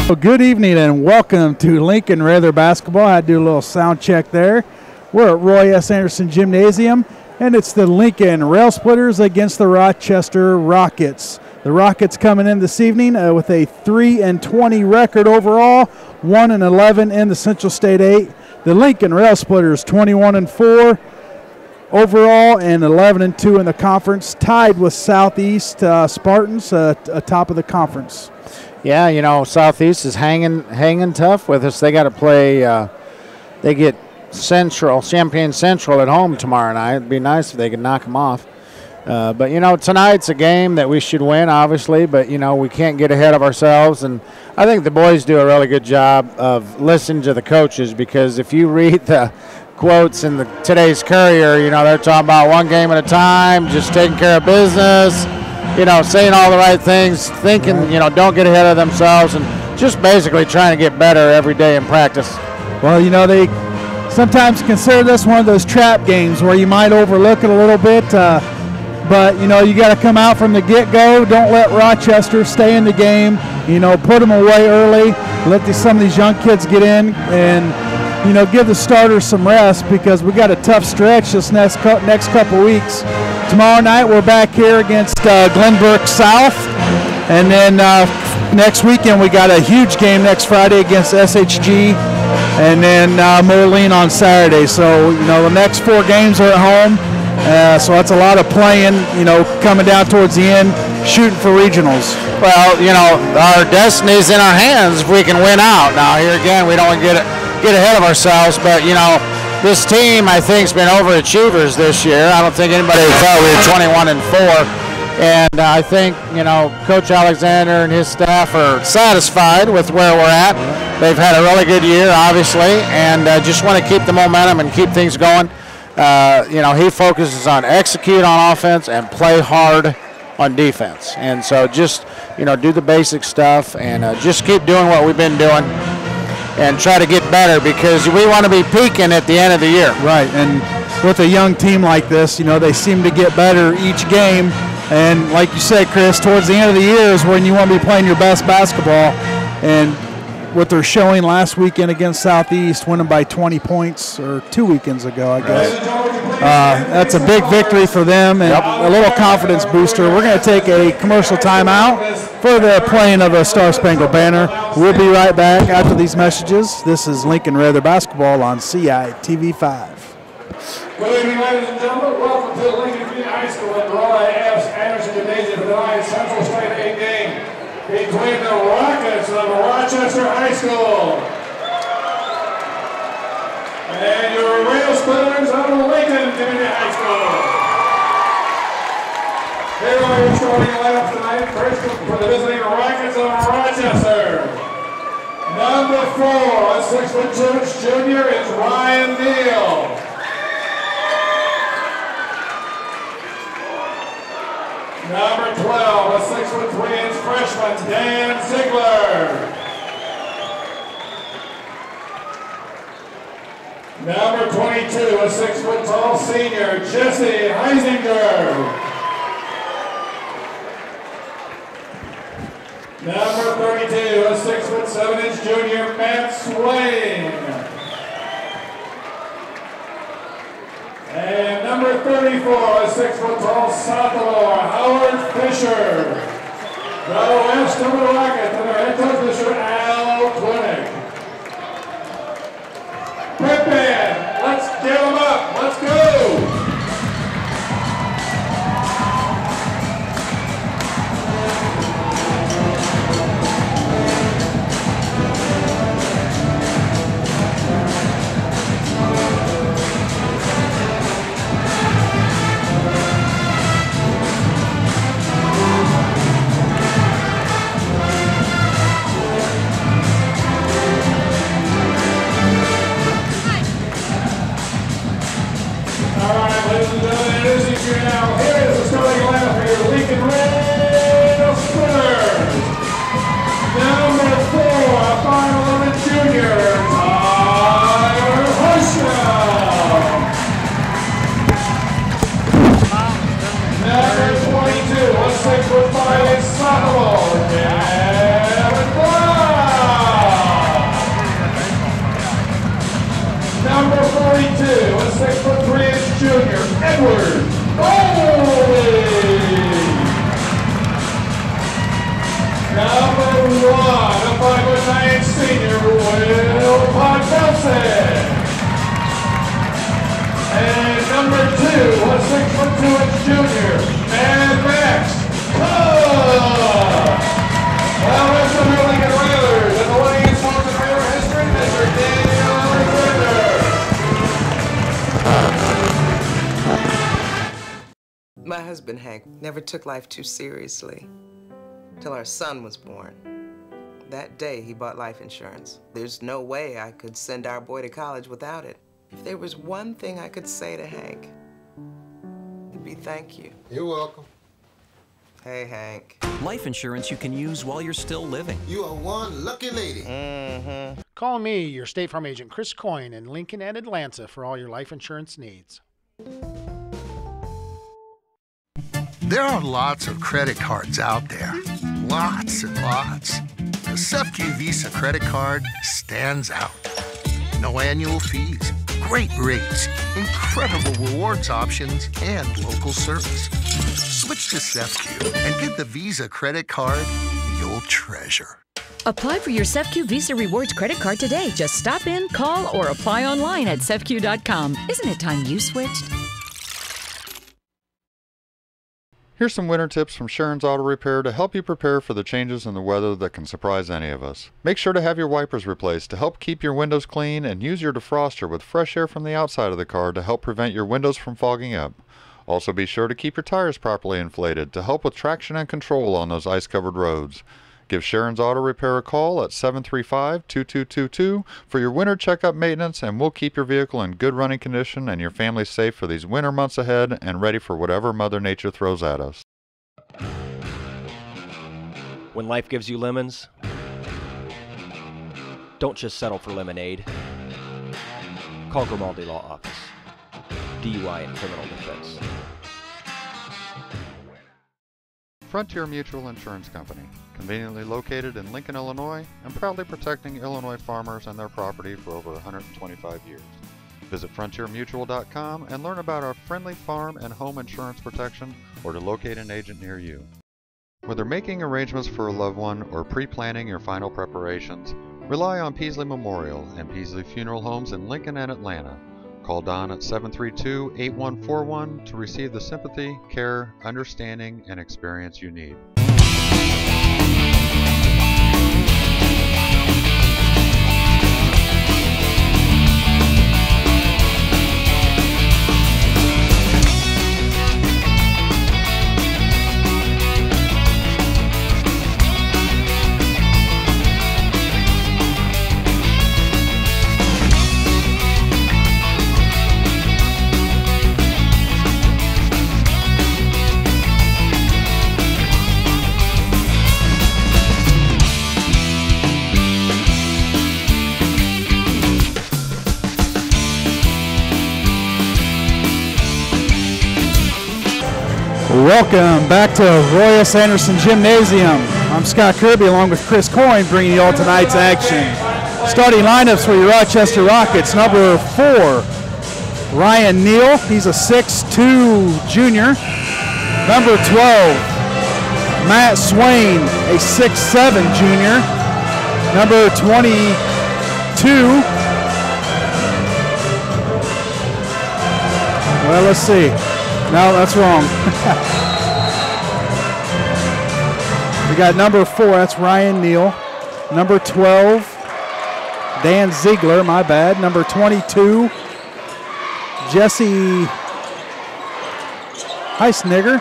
Well, good evening and welcome to Lincoln Rather Basketball. I do a little sound check there. We're at Roy S. Anderson Gymnasium, and it's the Lincoln Rail Splitters against the Rochester Rockets. The Rockets coming in this evening with a 3-20 record overall, 1-11 in the Central State 8. The Lincoln Rail Splitters 21-4 overall and 11-2 in the conference, tied with Southeast Spartans atop of the conference. Yeah, you know, Southeast is hanging tough with us. They got to play. They get Champaign Central at home tomorrow night. It'd be nice if they could knock them off. But you know, tonight's a game that we should win, obviously. But you know, we can't get ahead of ourselves. And I think the boys do a really good job of listening to the coaches, because if you read the quotes in today's Courier, you know, they're talking about one game at a time, just taking care of business. You know, saying all the right things, thinking, you know, don't get ahead of themselves, and just basically trying to get better every day in practice. Well, you know, they sometimes consider this one of those trap games where you might overlook it a little bit, but, you know, you got to come out from the get-go. Don't let Rochester stay in the game. You know, put them away early. Let some of these young kids get in and, you know, give the starters some rest, because we got a tough stretch this next couple weeks. Tomorrow night we're back here against Glenbrook South, and then next weekend we got a huge game next Friday against SHG, and then Moline on Saturday. So, you know, the next 4 games are at home, so that's a lot of playing, you know, coming down towards the end, shooting for regionals. Well, you know, our destiny's in our hands if we can win out. Now, here again, we don't want to get ahead of ourselves, but, you know, this team, I think, has been overachievers this year. I don't think anybody thought we were 21-4. And I think, you know, Coach Alexander and his staff are satisfied with where we're at. They've had a really good year, obviously, and just want to keep the momentum and keep things going. You know, he focuses on execute on offense and play hard on defense. And so just, you know, do the basic stuff and just keep doing what we've been doing, and try to get better, because we want to be peaking at the end of the year. Right, and with a young team like this, you know, they seem to get better each game. And like you said, Chris, towards the end of the year is when you want to be playing your best basketball. And what they're showing last weekend against Southeast, winning by 20 points, or 2 weekends ago, I guess. That's a big victory for them, and a little confidence booster. We're going to take a commercial timeout for the playing of a Star Spangled Banner. We'll be right back after these messages. This is Lincoln Rather Basketball on CI TV5. Good evening, ladies and gentlemen. Welcome to Lincoln Community High School at Roy S. Anderson Gymnasium for tonight's Central State 8 game between the Rockets of Rochester High School and your Rail Splitters of Lincoln Community High School. Here are your starting lineups tonight. First, for the visiting Rockets of Rochester. Number 4, a 6'2" junior, is Ryan Neal. Number 12, a 6'3" freshman, Dan Ziegler. Number 22, a 6-foot-tall senior, Jesse Heisinger. Number 32, a 6'7" junior, Matt Swain. And number 34, a 6-foot-tall sophomore, Howard Fisher. The West of the Rockets, and their head coach, Mr. Al Klinick. Quick band, let's get them up, let's go! Now, here is the starting lineup for your Lincoln Rail Splitters. Number 4, a 5'11" junior, Tyler Husham. Number 22, a 6'5" sophomore, Kevin Brown. Edward Foley. Number 1, a 5'9" senior, Will Podkelson. And number 2, a 6'2" junior, Mad Max. Well, that's the Lincoln Railers, and the winning installment of Railer history, Mr. Daniel Alexander. My husband, Hank, never took life too seriously till our son was born. That day, he bought life insurance. There's no way I could send our boy to college without it. If there was one thing I could say to Hank, it'd be thank you. You're welcome. Hey, Hank. Life insurance you can use while you're still living. You are one lucky lady. Mm-hmm. Call me, your State Farm agent, Chris Coyne, in Lincoln and Atlanta for all your life insurance needs. There are lots of credit cards out there. Lots and lots. The SEFCU Visa credit card stands out. No annual fees, great rates, incredible rewards options, and local service. Switch to SEFCU and get the Visa credit card you'll treasure. Apply for your SEFCU Visa Rewards credit card today. Just stop in, call, or apply online at SEFCU.com. Isn't it time you switched? Here's some winter tips from Sharon's Auto Repair to help you prepare for the changes in the weather that can surprise any of us. Make sure to have your wipers replaced to help keep your windows clean, and use your defroster with fresh air from the outside of the car to help prevent your windows from fogging up. Also be sure to keep your tires properly inflated to help with traction and control on those ice-covered roads. Give Sharon's Auto Repair a call at 735-2222 for your winter checkup maintenance, and we'll keep your vehicle in good running condition and your family safe for these winter months ahead and ready for whatever Mother Nature throws at us. When life gives you lemons, don't just settle for lemonade. Call Grimaldi Law Office. DUI and criminal defense. Frontier Mutual Insurance Company, conveniently located in Lincoln, Illinois, and proudly protecting Illinois farmers and their property for over 125 years. Visit frontiermutual.com and learn about our friendly farm and home insurance protection, or to locate an agent near you. Whether making arrangements for a loved one or pre-planning your final preparations, rely on Peasley Memorial and Peasley Funeral Homes in Lincoln and Atlanta. Call Don at 732-8141 to receive the sympathy, care, understanding, and experience you need. Welcome back to Roy S. Anderson Gymnasium. I'm Scott Kirby along with Chris Coyne bringing you all tonight's action. Starting lineups for your Rochester Rockets. Number 4, Ryan Neal. He's a 6'2" junior. Number 12, Matt Swain, a 6'7" junior. Number 22, well, let's see. No, that's wrong. We got number 4, that's Ryan Neal. Number 12, Dan Ziegler, my bad. Number 22, Jesse Heisnigger.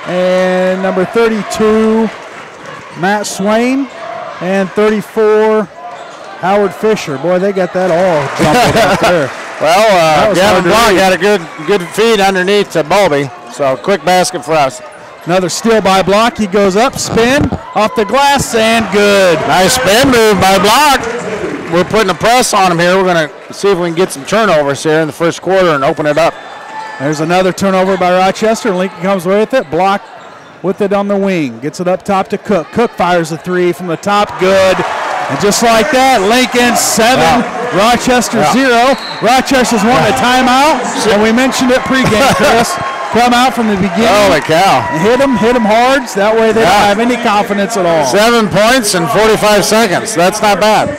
And number 32, Matt Swain. And 34, Howard Fisher. Boy, they got that all jumbled up there. Well, Gavin Blanc got a good feed underneath Bowlby, so quick basket for us. Another steal by Block. He goes up, spin, off the glass, and good. Nice spin move by Block. We're putting a press on him here. We're going to see if we can get some turnovers here in the first quarter and open it up. There's another turnover by Rochester. Lincoln comes with it. Block with it on the wing. Gets it up top to Cook. Cook fires a 3 from the top. Good. And just like that, Lincoln 7, Rochester 0. Rochester's wanting a timeout, and we mentioned it pregame, Chris. Come out from the beginning. Holy cow. And hit them hard. So that way they don't have any confidence at all. 7 points in 45 seconds. That's not bad.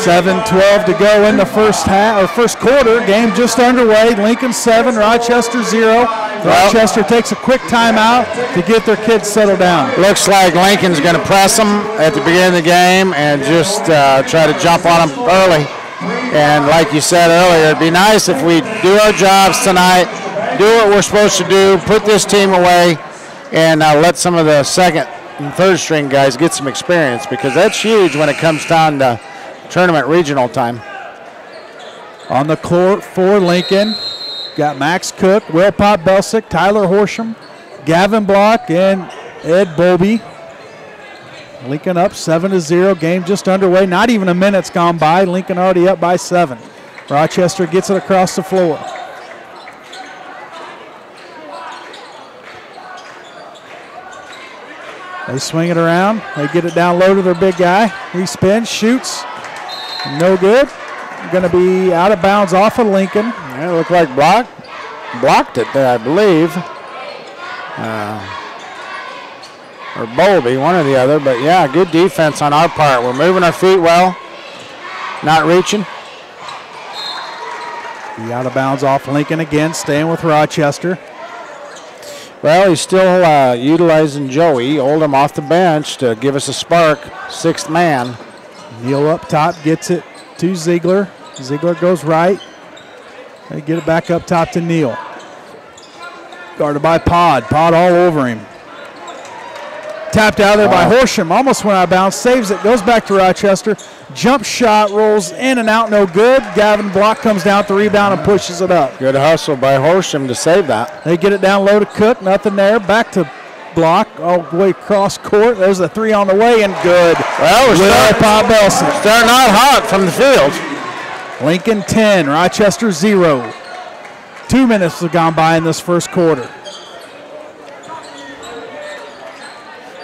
7:12 to go in the first quarter. Game just underway. Lincoln 7, Rochester 0. Rochester takes a quick timeout to get their kids settled down. Looks like Lincoln's going to press them at the beginning of the game and just try to jump on them early. And like you said earlier, it'd be nice if we do our jobs tonight, do what we're supposed to do, put this team away, and let some of the second and third string guys get some experience, because that's huge when it comes down to tournament regional time. On the court for Lincoln, got Max Cook, Will Pop-Belsick, Tyler Horsham, Gavin Block, and Ed Bowlby. Lincoln up 7-0. Game just underway. Not even a minute's gone by. Lincoln already up by 7. Rochester gets it across the floor. They swing it around. They get it down low to their big guy. He spins, shoots. No good. Going to be out of bounds off of Lincoln. Yeah, it looked like blocked it there, I believe. Or Bowlby, one or the other. But, yeah, good defense on our part. We're moving our feet well, not reaching. Be out of bounds off Lincoln again, staying with Rochester. Well, he's still utilizing Joey, Oldham off the bench to give us a spark, sixth man. Neal up top, gets it to Ziegler. Ziegler goes right. They get it back up top to Neal. Guarded by Pod. Pod all over him. Tapped out there by Horsham. Almost went out of bounds. Saves it. Goes back to Rochester. Jump shot rolls in and out. No good. Gavin Block comes down with the rebound and pushes it up. Good hustle by Horsham to save that. They get it down low to Cook. Nothing there. Back to Block all the way across court. There's a three on the way and good. Well, we're starting out hot from the field. Lincoln 10, Rochester 0. 2 minutes have gone by in this first quarter.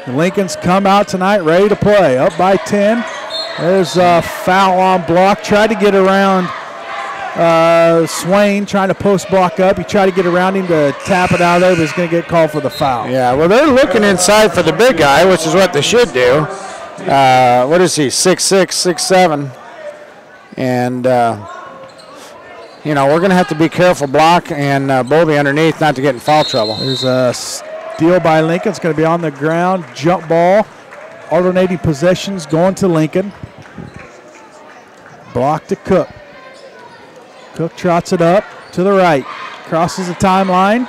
The Lincoln's come out tonight ready to play. Up by 10. There's a foul on Block. Tried to get around Swain, trying to post Block up. He tried to get around him to tap it out of there, but he's going to get called for the foul. Yeah, well, they're looking inside for the big guy, which is what they should do. What is he, 6'6", 6'7"? And, you know, we're going to have to be careful, Block and Bowlby underneath, not to get in foul trouble. There's a steal by Lincoln. It's going to be on the ground. Jump ball. Alternating possessions going to Lincoln. Block to Cook. Cook trots it up to the right. Crosses the timeline.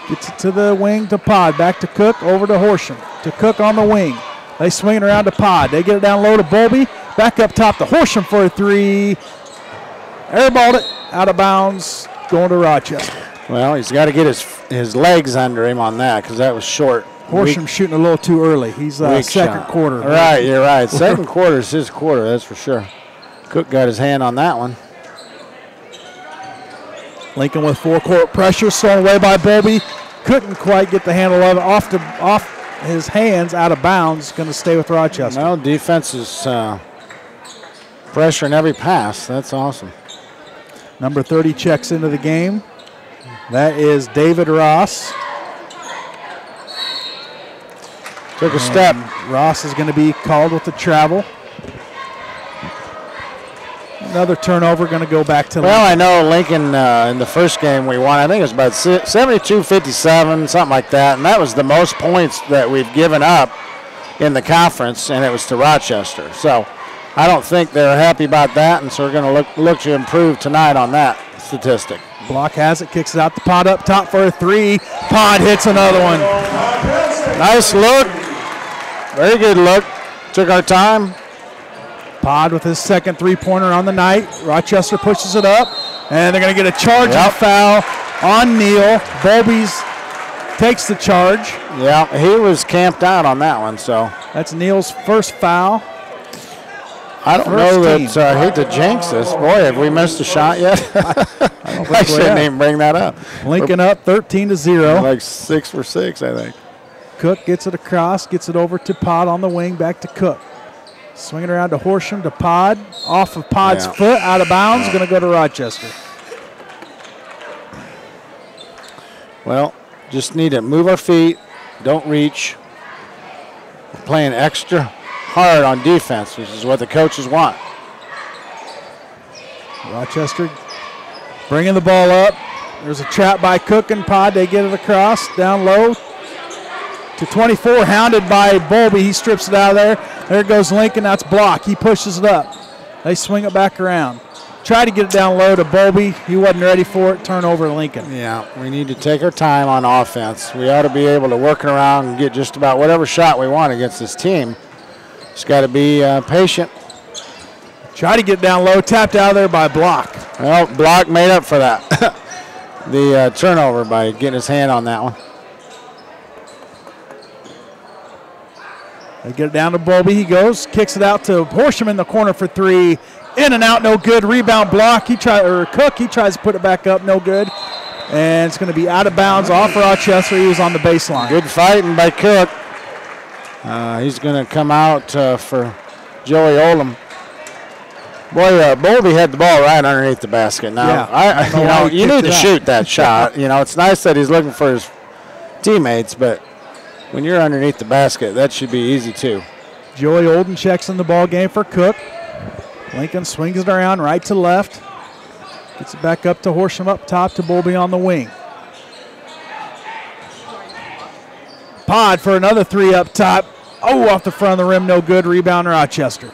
Gets it to the wing to Pod. Back to Cook. Over to Horsham. To Cook on the wing. They swing it around to Pod. They get it down low to Bowlby. Back up top to Horsham for a three. Airballed it. Out of bounds. Going to Rochester. Well, he's got to get his legs under him on that because that was short. Horsham shooting a little too early. He's second quarter. Right, you're right. Second quarter is his quarter, that's for sure. Cook got his hand on that one. Lincoln with full court pressure, stolen away by Bowlby. Couldn't quite get the handle of it. Off his hands, out of bounds. Going to stay with Rochester. Well, defense is pressuring every pass. That's awesome. Number 30 checks into the game. That is David Ross. Took a step. Ross is going to be called with the travel. Another turnover going to go back to Lincoln. Well, I know Lincoln in the first game we won, I think it was about 72-57, something like that, and that was the most points that we've given up in the conference, and it was to Rochester. So I don't think they're happy about that, and so we're going to look to improve tonight on that statistic. Block has it, kicks it out the Pod up top for a three. Pod hits another one. Nice look. Very good look. Took our time. Pod with his second three-pointer on the night. Rochester pushes it up, and they're going to get a charge and foul on Neal. Bowlby's takes the charge. Yeah, he was camped out on that one, so. That's Neal's first foul. I don't know that I hate to jinx this. Boy, have we missed a shot yet? I shouldn't even bring that up. Lincoln up 13-0. Like 6 for 6, I think. Cook gets it across, gets it over to Pod on the wing, back to Cook. Swinging around to Horsham to Pod. Off of Pod's foot, out of bounds, going to go to Rochester. Well, just need to move our feet, don't reach. We're playing extra hard on defense, which is what the coaches want. Rochester bringing the ball up. There's a trap by Cook and Pod. They get it across, down low to 24, hounded by Bowlby. He strips it out of there. There goes Lincoln. That's block. He pushes it up. They swing it back around. Try to get it down low to Bowlby. He wasn't ready for it. Turnover to Lincoln. Yeah, we need to take our time on offense. We ought to be able to work it around and get just about whatever shot we want against this team. Just got to be patient. Try to get down low. Tapped out of there by Block. Well, Block made up for that. The turnover by getting his hand on that one. They get it down to Bowlby. He goes, kicks it out to Horsham in the corner for three. In and out, no good. Rebound Block. Cook, he tries to put it back up, no good. And it's going to be out of bounds off Rochester. He was on the baseline. Good fighting by Cook. He's going to come out for Joey Oldham. Boy, Bowlby had the ball right underneath the basket. Now, you need to shoot that shot. It's nice that he's looking for his teammates, but when you're underneath the basket, that should be easy too. Joey Olden checks in the ball game for Cook. Lincoln swings it around right to left. Gets it back up to Horsham up top to Bowlby on the wing. Pod for another three up top. Oh, off the front of the rim, no good. Rebound Rochester.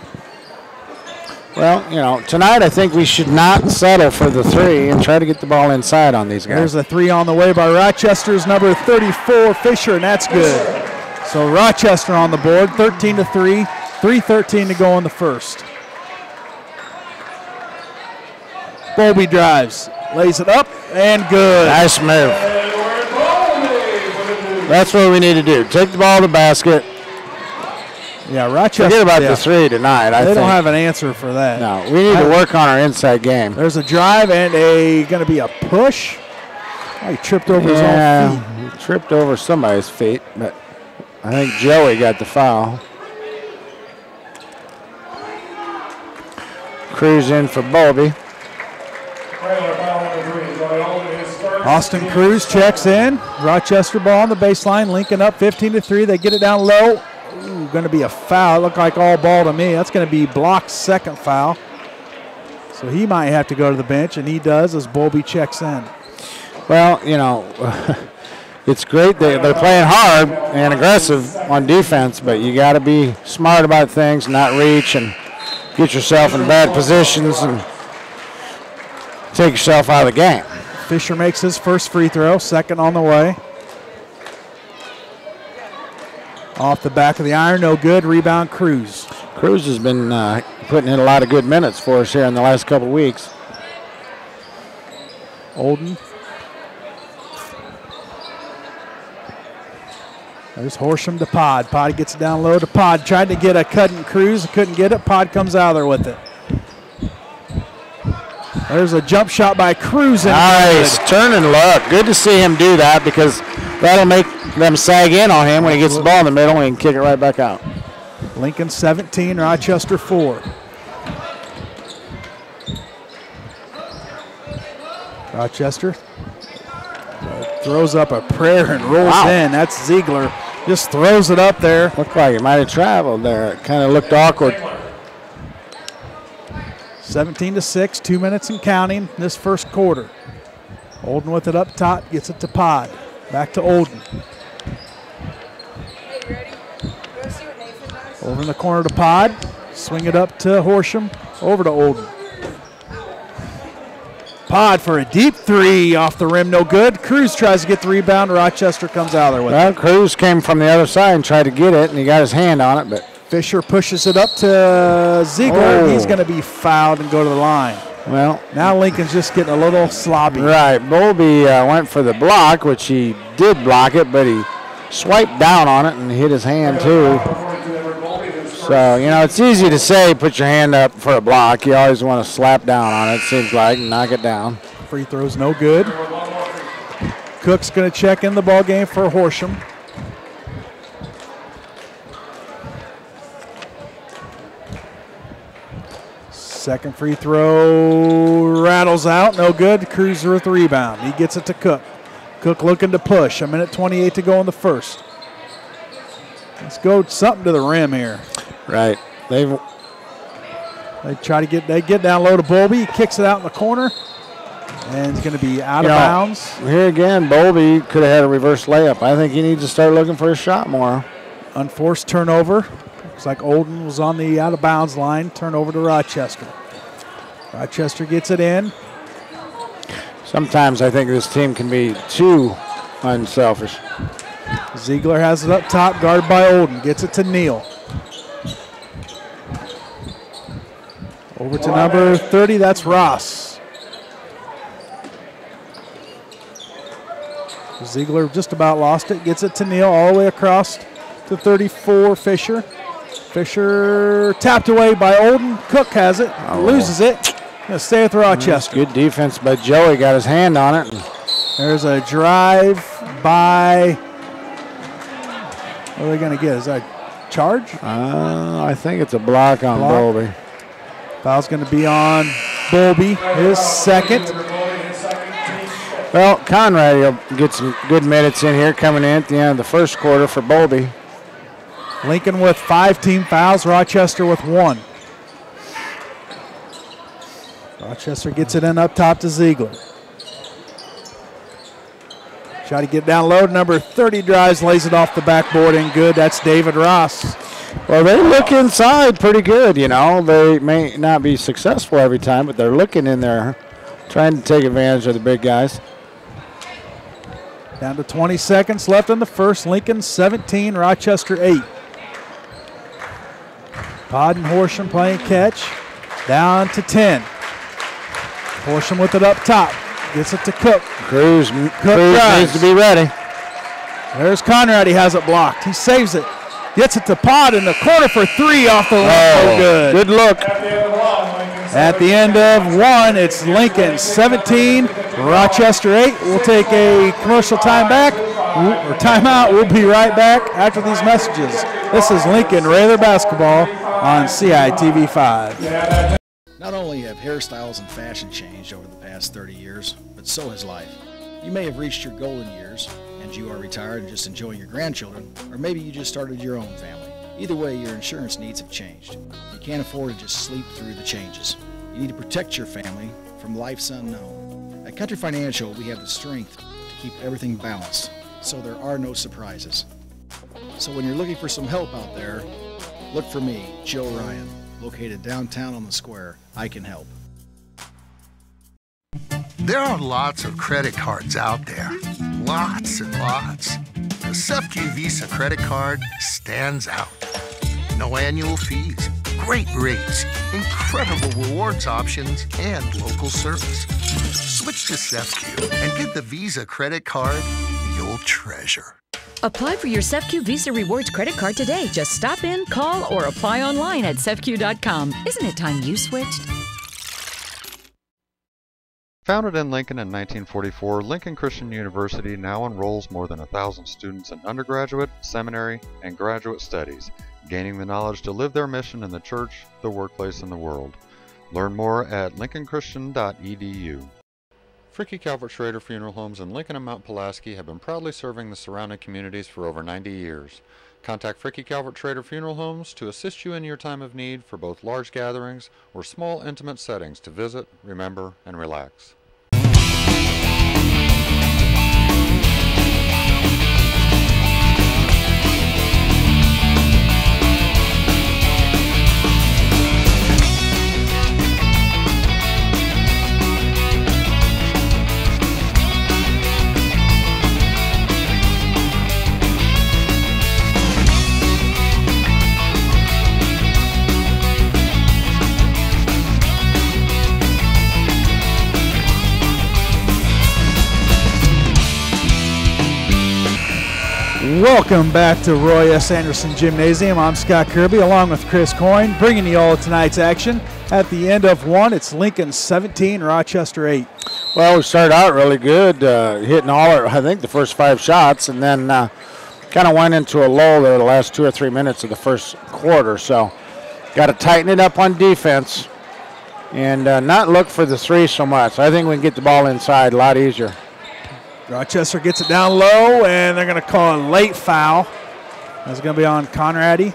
Well, tonight I think we should not settle for the three and try to get the ball inside on these guys. There's a three on the way by Rochester's number 34, Fisher, and that's good. So Rochester on the board, 13-3, 3:13 to go in the first. Bowlby drives, lays it up, and good. Nice move. That's what we need to do. Take the ball to the basket. Yeah, Rochester. Forget about the three tonight. They don't have an answer for that. No, we need to work on our inside game. There's a drive and going to be a push. Oh, he tripped over his own feet. He tripped over somebody's feet, but I think Joey got the foul. Cruz in for Bowlby. Austin Cruz checks in. Rochester ball on the baseline. Lincoln up 15-3. They get it down low. Ooh, going to be a foul. It looked like all ball to me. That's going to be Block's second foul. So he might have to go to the bench, and he does as Bowlby checks in. Well, it's great. They're playing hard and aggressive on defense, but you got to be smart about things, not reach, and get yourself in bad positions and take yourself out of the game. Fisher makes his first free throw, second on the way. Off the back of the iron, no good. Rebound, Cruz. Cruz has been putting in a lot of good minutes for us here in the last couple of weeks. Olden. There's Horsham to Pod. Pod gets it down low to Pod. Tried to get a cut and Cruz, couldn't get it. Pod comes out of there with it. There's a jump shot by Cruz. Nice turn and look. Good to see him do that because that'll make them sag in on him when he gets the ball in the middle and he can kick it right back out. Lincoln 17, Rochester 4. Rochester throws up a prayer and rolls in. That's Ziegler. Just throws it up there. Looked like it might have traveled there. It kind of looked awkward. 17-6, 2 minutes and counting this first quarter. Olden with it up top, gets it to Pod. Back to Olden. Over in the corner to Pod. Swing it up to Horsham. Over to Olden. Pod for a deep three off the rim, no good. Cruz tries to get the rebound. Rochester comes out there with it. Cruz came from the other side and tried to get it, and he got his hand on it, but Fisher pushes it up to Ziegler. Oh. He's going to be fouled and go to the line. Well, now Lincoln's just getting a little sloppy. Right. Bowlby went for the block, which he did block it, but he swiped down on it and hit his hand too. So, it's easy to say put your hand up for a block. You always want to slap down on it, seems like, and knock it down. Free throw's no good. Cook's going to check in the ball game for Horsham. Second free throw rattles out, no good. Cruiser with the rebound. He gets it to Cook. Cook looking to push. 1:28 to go in the first. Let's go something to the rim here. Right. They get down low to Bowlby. He kicks it out in the corner. And it's going to be out of bounds. Here again, Bowlby could have had a reverse layup. I think he needs to start looking for a shot more. Unforced turnover. Looks like Olden was on the out of bounds line. Turnover to Rochester. Rochester gets it in. Sometimes I think this team can be too unselfish. Ziegler has it up top, guarded by Olden. Gets it to Neal. Over to number 30, that's Ross. Ziegler just about lost it. Gets it to Neal all the way across to 34, Fisher. Fisher tapped away by Olden. Cook has it, loses it. Gonna stay with Rochester. Good defense by Joey, got his hand on it. There's a drive by, what are they gonna get? Is that a charge? I think it's a block on Bowlby. Foul's gonna be on Bowlby, his second. Well, Conrad will get some good minutes in here coming in at the end of the first quarter for Bowlby. Lincoln with 5 team fouls, Rochester with 1. Rochester gets it in up top to Ziegler. Try to get down low. Number 30 drives, lays it off the backboard and good. That's David Ross. Well, they look inside pretty good, you know. They may not be successful every time, but they're looking in there, trying to take advantage of the big guys. Down to 20 seconds left in the first. Lincoln 17, Rochester 8. Todd and Horsham playing catch. Down to 10. Horsham with it up top. Gets it to Cook. Cruz needs to be ready. There's Conrad. He has it blocked. He saves it. Gets it to Pod in the corner for 3 off the rim. Oh, good. Good look. At the end of 1, it's Lincoln 17, Rochester 8. We'll take a commercial timeout. We'll be right back after these messages. This is Lincoln Raider basketball on CITV 5. Not only have hairstyles and fashion changed over the past 30 years, but so has life. You may have reached your golden years, and you are retired and just enjoying your grandchildren, or maybe you just started your own family. Either way, your insurance needs have changed. You can't afford to just sleep through the changes. You need to protect your family from life's unknown. At Country Financial, we have the strength to keep everything balanced, so there are no surprises. So when you're looking for some help out there, look for me, Joe Ryan, located downtown on the square. I can help. There are lots of credit cards out there. Lots and lots. The SFQ Visa credit card stands out. No annual fees, great rates, incredible rewards options, and local service. Switch to SFQ and get the Visa credit card you'll treasure. Apply for your SEFCU Visa Rewards credit card today. Just stop in, call, or apply online at SEFCU.com. Isn't it time you switched? Founded in Lincoln in 1944, Lincoln Christian University now enrolls more than 1,000 students in undergraduate, seminary, and graduate studies, gaining the knowledge to live their mission in the church, the workplace, and the world. Learn more at lincolnchristian.edu. Fricke Calvert Schrader Funeral Homes in Lincoln and Mount Pulaski have been proudly serving the surrounding communities for over 90 years. Contact Fricke Calvert Schrader Funeral Homes to assist you in your time of need for both large gatherings or small intimate settings to visit, remember, and relax. Welcome back to Roy S. Anderson Gymnasium. I'm Scott Kirby along with Chris Coyne, bringing you all tonight's action. At the end of 1, it's Lincoln 17, Rochester 8. Well, we started out really good, hitting I think, the first 5 shots, and then kind of went into a lull there the last 2 or 3 minutes of the first quarter. So got to tighten it up on defense. and not look for the three so much. I think we can get the ball inside a lot easier. Rochester gets it down low, and they're going to call a late foul. That's going to be on Conrady.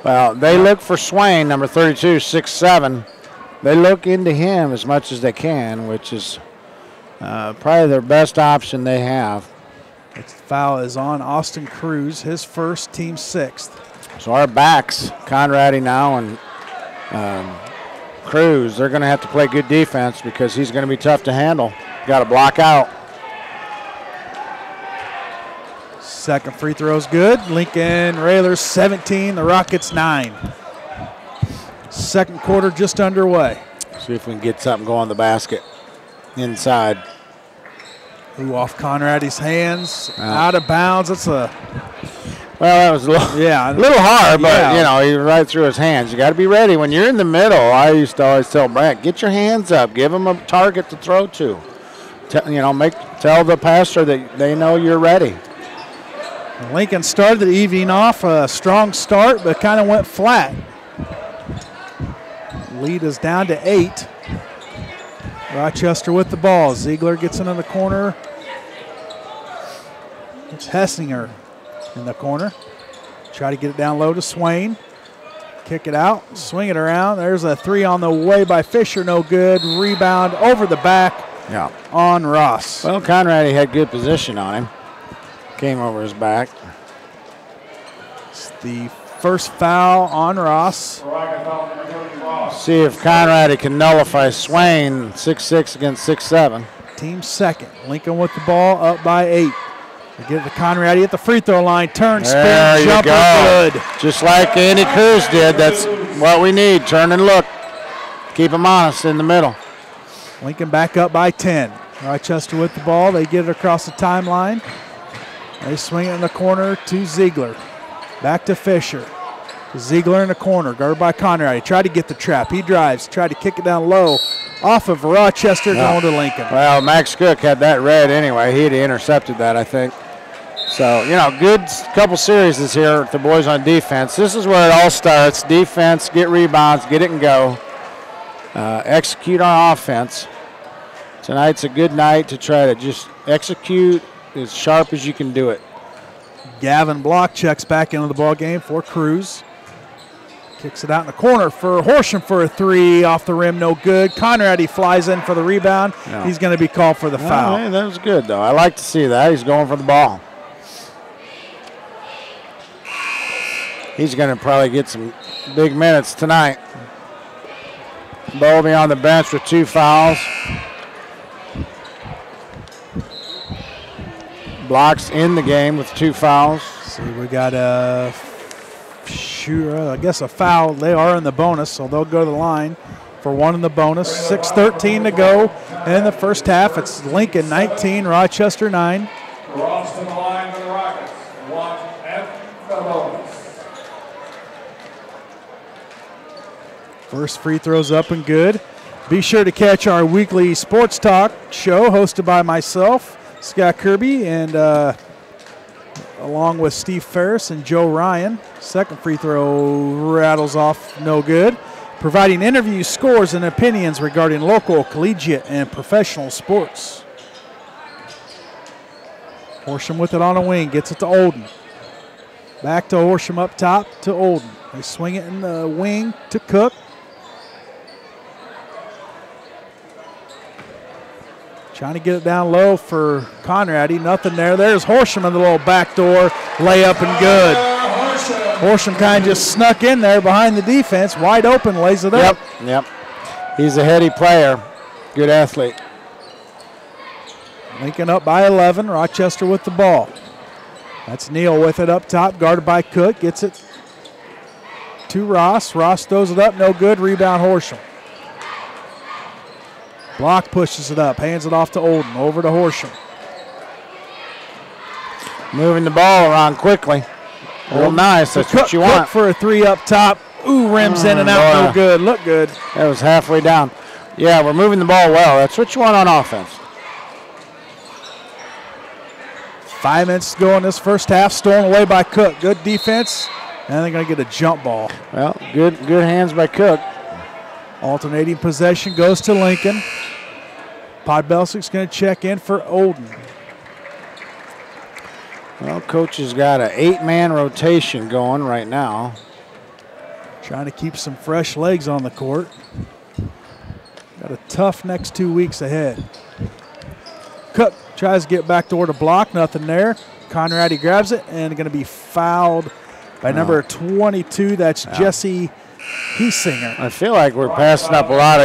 Well, they look for Swain, number 32, 6'7". They look into him as much as they can, which is probably their best option they have. The foul is on Austin Cruz, his first, team 6th. So our backs, Conrady now and Cruz, they're going to have to play good defense because he's going to be tough to handle. Got to block out. Second free throw is good. Lincoln Raylers 17, the Rockets 9. Second quarter just underway. See if we can get something going in the basket inside. Ooh, off Conrady's hands, out of bounds. That's a... Well, that was a little hard, but, you know, he was right through his hands. You got to be ready. When you're in the middle, I used to always tell Brent, get your hands up. Give them a target to throw to. Tell the passer that they know you're ready. Lincoln started the evening off a strong start, but kind of went flat. Lead is down to 8. Rochester with the ball. Ziegler gets into the corner. It's Hessinger in the corner. Try to get it down low to Swain. Kick it out, swing it around. There's a three on the way by Fisher, no good. Rebound over the back on Ross. Well, Conrady had good position on him. Came over his back. It's the first foul on Ross. See if Conrady can nullify Swain, 6'6" against 6'7". Team second. Lincoln with the ball, up by 8. They get it to Conrady at the free throw line. Turn, spin, jumper, good. Just like Andy Cruz did. That's what we need. Turn and look. Keep them honest in the middle. Lincoln back up by 10. Rochester with the ball. They get it across the timeline. They swing it in the corner to Ziegler. Back to Fisher. Ziegler in the corner, guarded by Conrady. Tried to get the trap. He drives. Tried to kick it down low. Off of Rochester, going to Lincoln. Well, Max Cook had that red anyway. He'd intercepted that, I think. So, you know, good couple series this here with the boys on defense. This is where it all starts. Defense, get rebounds, get it and go. Execute on offense. Tonight's a good night to try to just execute as sharp as you can do it. Gavin Block checks back into the ball game for Cruz. Kicks it out in the corner for Horsham for a three. Off the rim, no good. Conrady flies in for the rebound. No. He's going to be called for the foul. Hey, that was good, though. I like to see that. He's going for the ball. He's going to probably get some big minutes tonight. Bowlby on the bench with 2 fouls. Blocks in the game with 2 fouls. See, we got a I guess a foul. They are in the bonus, so they'll go to the line for 1 in the bonus. 6:13 to go in the first half. It's Lincoln 19, Rochester 9. Ross to the line for the Rockets. 1 at the bonus. First free throw's up and good. Be sure to catch our weekly sports talk show hosted by myself, Scott Kirby, and along with Steve Ferris and Joe Ryan. Second free throw rattles off, no good. Providing interviews, scores, and opinions regarding local, collegiate, and professional sports. Horsham with it on a wing, gets it to Olden. Back to Horsham up top to Olden. They swing it in the wing to Cook. Trying to get it down low for Conrady. Nothing there. There's Horsham in the little backdoor layup and good. Horsham kind of just snuck in there behind the defense. Wide open, lays it up. Yep. He's a heady player. Good athlete. Lincoln up by 11. Rochester with the ball. That's Neal with it up top, guarded by Cook. Gets it to Ross. Ross throws it up, no good. Rebound Horsham. Block pushes it up, hands it off to Olden, over to Horsham. Moving the ball around quickly. Real nice, that's what you want. Cook for a three up top. Ooh, rims in and out, no good. Look good. That was halfway down. Yeah, we're moving the ball well. That's what you want on offense. 5 minutes to go in this first half, stolen away by Cook. Good defense, and they're going to get a jump ball. Well, good hands by Cook. Alternating possession goes to Lincoln. Podbelsik's going to check in for Olden. Well, coach has got an 8-man rotation going right now. Trying to keep some fresh legs on the court. Got a tough next 2 weeks ahead. Cook tries to get back toward a block, nothing there. Conradi grabs it and going to be fouled by number 22. That's Jesse Hiesinger. I feel like we're passing up a lot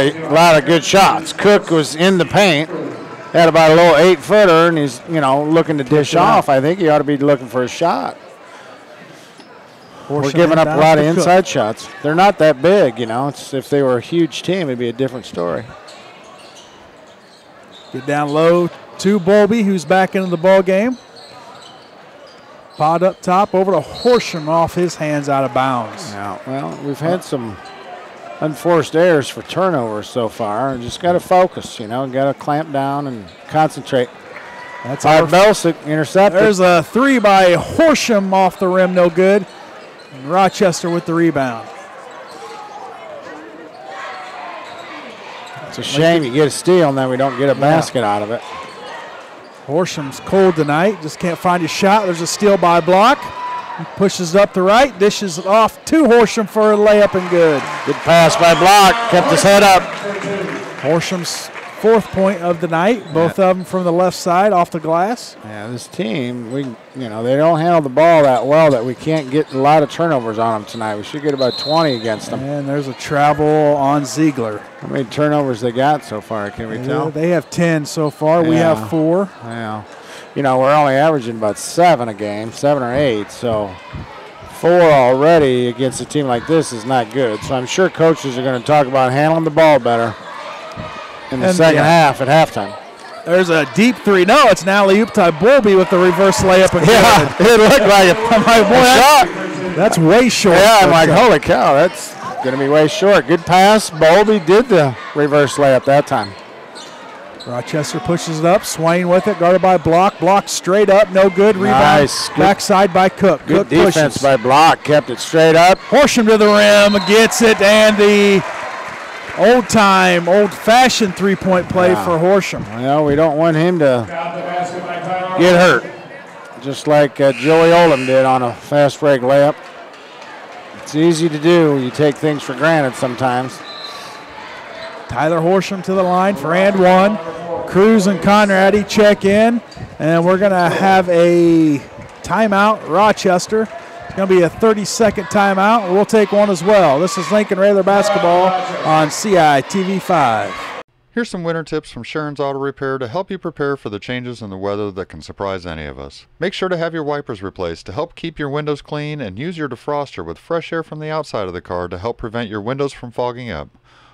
of good shots. Cook was in the paint, had about a little 8-footer, and he's looking to dish off. I think he ought to be looking for a shot. We're giving up a lot of inside shots. They're not that big, if they were a huge team, it'd be a different story. Get down low to Bowlby, who's back into the ball game. Pod up top over to Horsham, off his hands, out of bounds. Yeah, well, we've had some unforced errors for turnovers so far, and just got to focus, got to clamp down and concentrate. That's Belsik intercepted. There's a 3 by Horsham off the rim, no good. And Rochester with the rebound. It's a shame you get a steal and then we don't get a basket out of it. Horsham's cold tonight, just can't find his shot. There's a steal by Block. He pushes up the right, dishes off to Horsham for a layup and good. Good pass by Block, kept his head up. Horsham's 4th point of the night, both of them from the left side off the glass. Yeah, this team, they don't handle the ball that well that we can't get a lot of turnovers on them tonight. We should get about 20 against them. And there's a travel on Ziegler. How many turnovers they got so far, can we tell? They have 10 so far. We have 4. Yeah. We're only averaging about 7 a game, 7 or 8, so 4 already against a team like this is not good. So I'm sure coaches are going to talk about handling the ball better in the second half at halftime. There's a deep 3. No, it's an alley-oop to Bowlby with the reverse layup. And it looked like a shot. That's way short. Yeah, I'm like, holy cow, that's going to be way short. Good pass. Bowlby did the reverse layup that time. Rochester pushes it up. Swain with it, guarded by Block. Block straight up, no good. Rebound. Nice. Backside by Cook. Good Cook defense pushes. by Block. Kept it straight up. Horsham to the rim, gets it, and the old-fashioned 3-point play for Horsham. Well, we don't want him to get hurt, just like Joey Oldham did on a fast break layup. It's easy to do. You take things for granted sometimes. Tyler Horsham to the line for and 1. Cruz and Conradi check in, and we're going to have a timeout. Rochester. It's going to be a 30-second timeout. We'll take one as well. This is Lincoln Raider basketball on CI TV 5. Here's some winter tips from Sharon's Auto Repair to help you prepare for the changes in the weather that can surprise any of us. Make sure to have your wipers replaced to help keep your windows clean, and use your defroster with fresh air from the outside of the car to help prevent your windows from fogging up.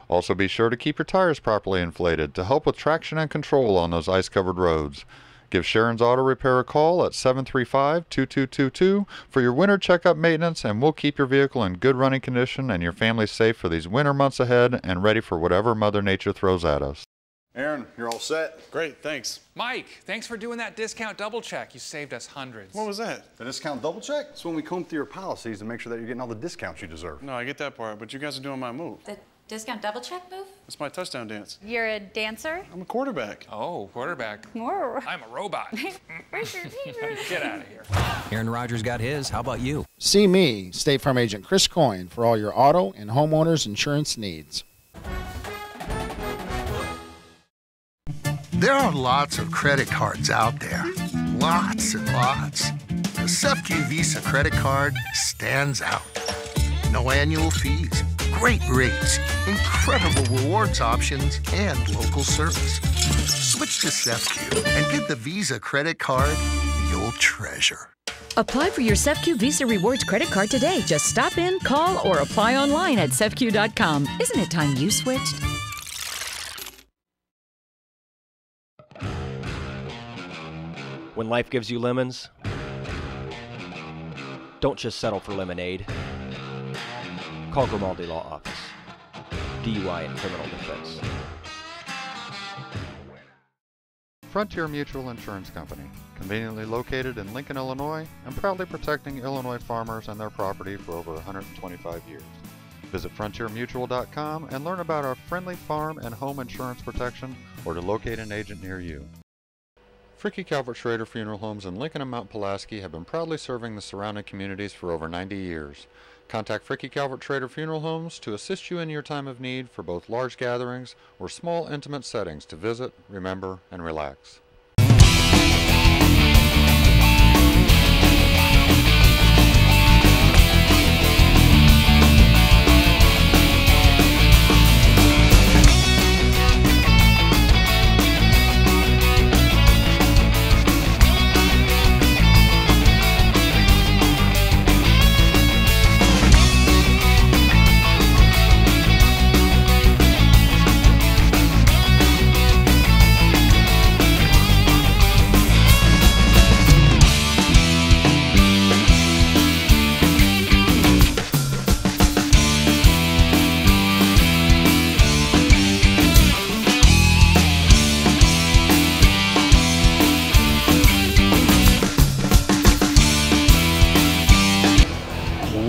Also be sure to keep your tires properly inflated to help with traction and control on those ice-covered roads. Give Sharon's Auto Repair a call at 735-2222 for your winter checkup maintenance, and we'll keep your vehicle in good running condition and your family safe for these winter months ahead and ready for whatever Mother Nature throws at us. Aaron, you're all set. Great, thanks. Mike, thanks for doing that discount double check. You saved us hundreds. What was that? The discount double check? It's when we comb through your policies and make sure that you're getting all the discounts you deserve. No, I get that part, but you guys are doing my move. The discount double check move? It's my touchdown dance. You're a dancer? I'm a quarterback. Oh, quarterback. I'm a robot. Get out of here. Aaron Rodgers got his. How about you? See me, State Farm Agent Chris Coyne, for all your auto and homeowners insurance needs. There are lots of credit cards out there. Lots and lots. The SEFCU Visa credit card stands out. No annual fees, great rates, incredible rewards options, and local service. Switch to SEFCU and get the Visa credit card you'll treasure. Apply for your SEFCU Visa Rewards credit card today. Just stop in, call, or apply online at SEFCU.com. Isn't it time you switched? When life gives you lemons, don't just settle for lemonade. Call Grimaldi Law Office. DUI and criminal defense. Frontier Mutual Insurance Company, conveniently located in Lincoln, Illinois, and proudly protecting Illinois farmers and their property for over 125 years. Visit frontiermutual.com and learn about our friendly farm and home insurance protection, or to locate an agent near you. Fricke Calvert Schrader Funeral Homes in Lincoln and Mount Pulaski have been proudly serving the surrounding communities for over 90 years. Contact Fricke Calvert Schrader Funeral Homes to assist you in your time of need for both large gatherings or small intimate settings to visit, remember, and relax.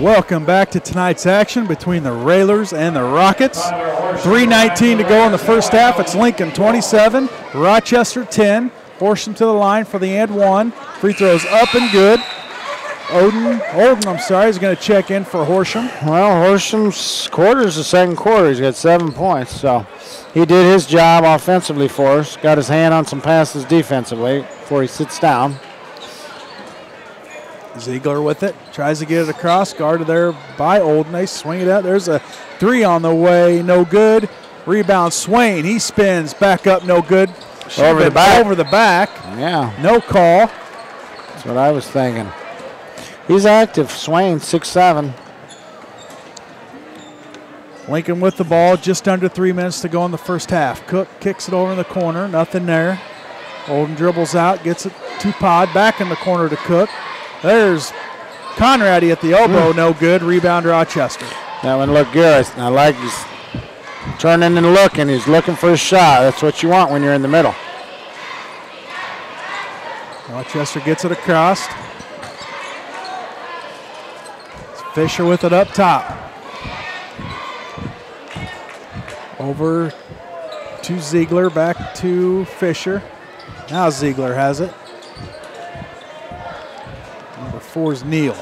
Welcome back to tonight's action between the Railers and the Rockets. 3:19 to go in the first half. It's Lincoln 27, Rochester 10. Horsham to the line for the and one. Free throws up and good. Olden, is going to check in for Horsham. Well, Horsham's quarter is the second quarter. He's got 7 points, so he did his job offensively for us. Got his hand on some passes defensively before he sits down. Ziegler with it, tries to get it across, guarded there by Olden. They swing it out. There's a three on the way, no good. Rebound Swain, he spins back up, no good. Over the back. Yeah. No call. That's what I was thinking. He's active, Swain, 6'7". Lincoln with the ball, just under 3 minutes to go in the first half. Cook kicks it over in the corner, nothing there. Olden dribbles out, gets it to Pod, back in the corner to Cook. There's Conrady at the elbow, no good. Rebound Rochester. That one looked good. I like he's turning and looking. He's looking for a shot. That's what you want when you're in the middle. Rochester gets it across. Fisher with it up top. Over to Ziegler, back to Fisher. Now Ziegler has it. Number 4 is Neal.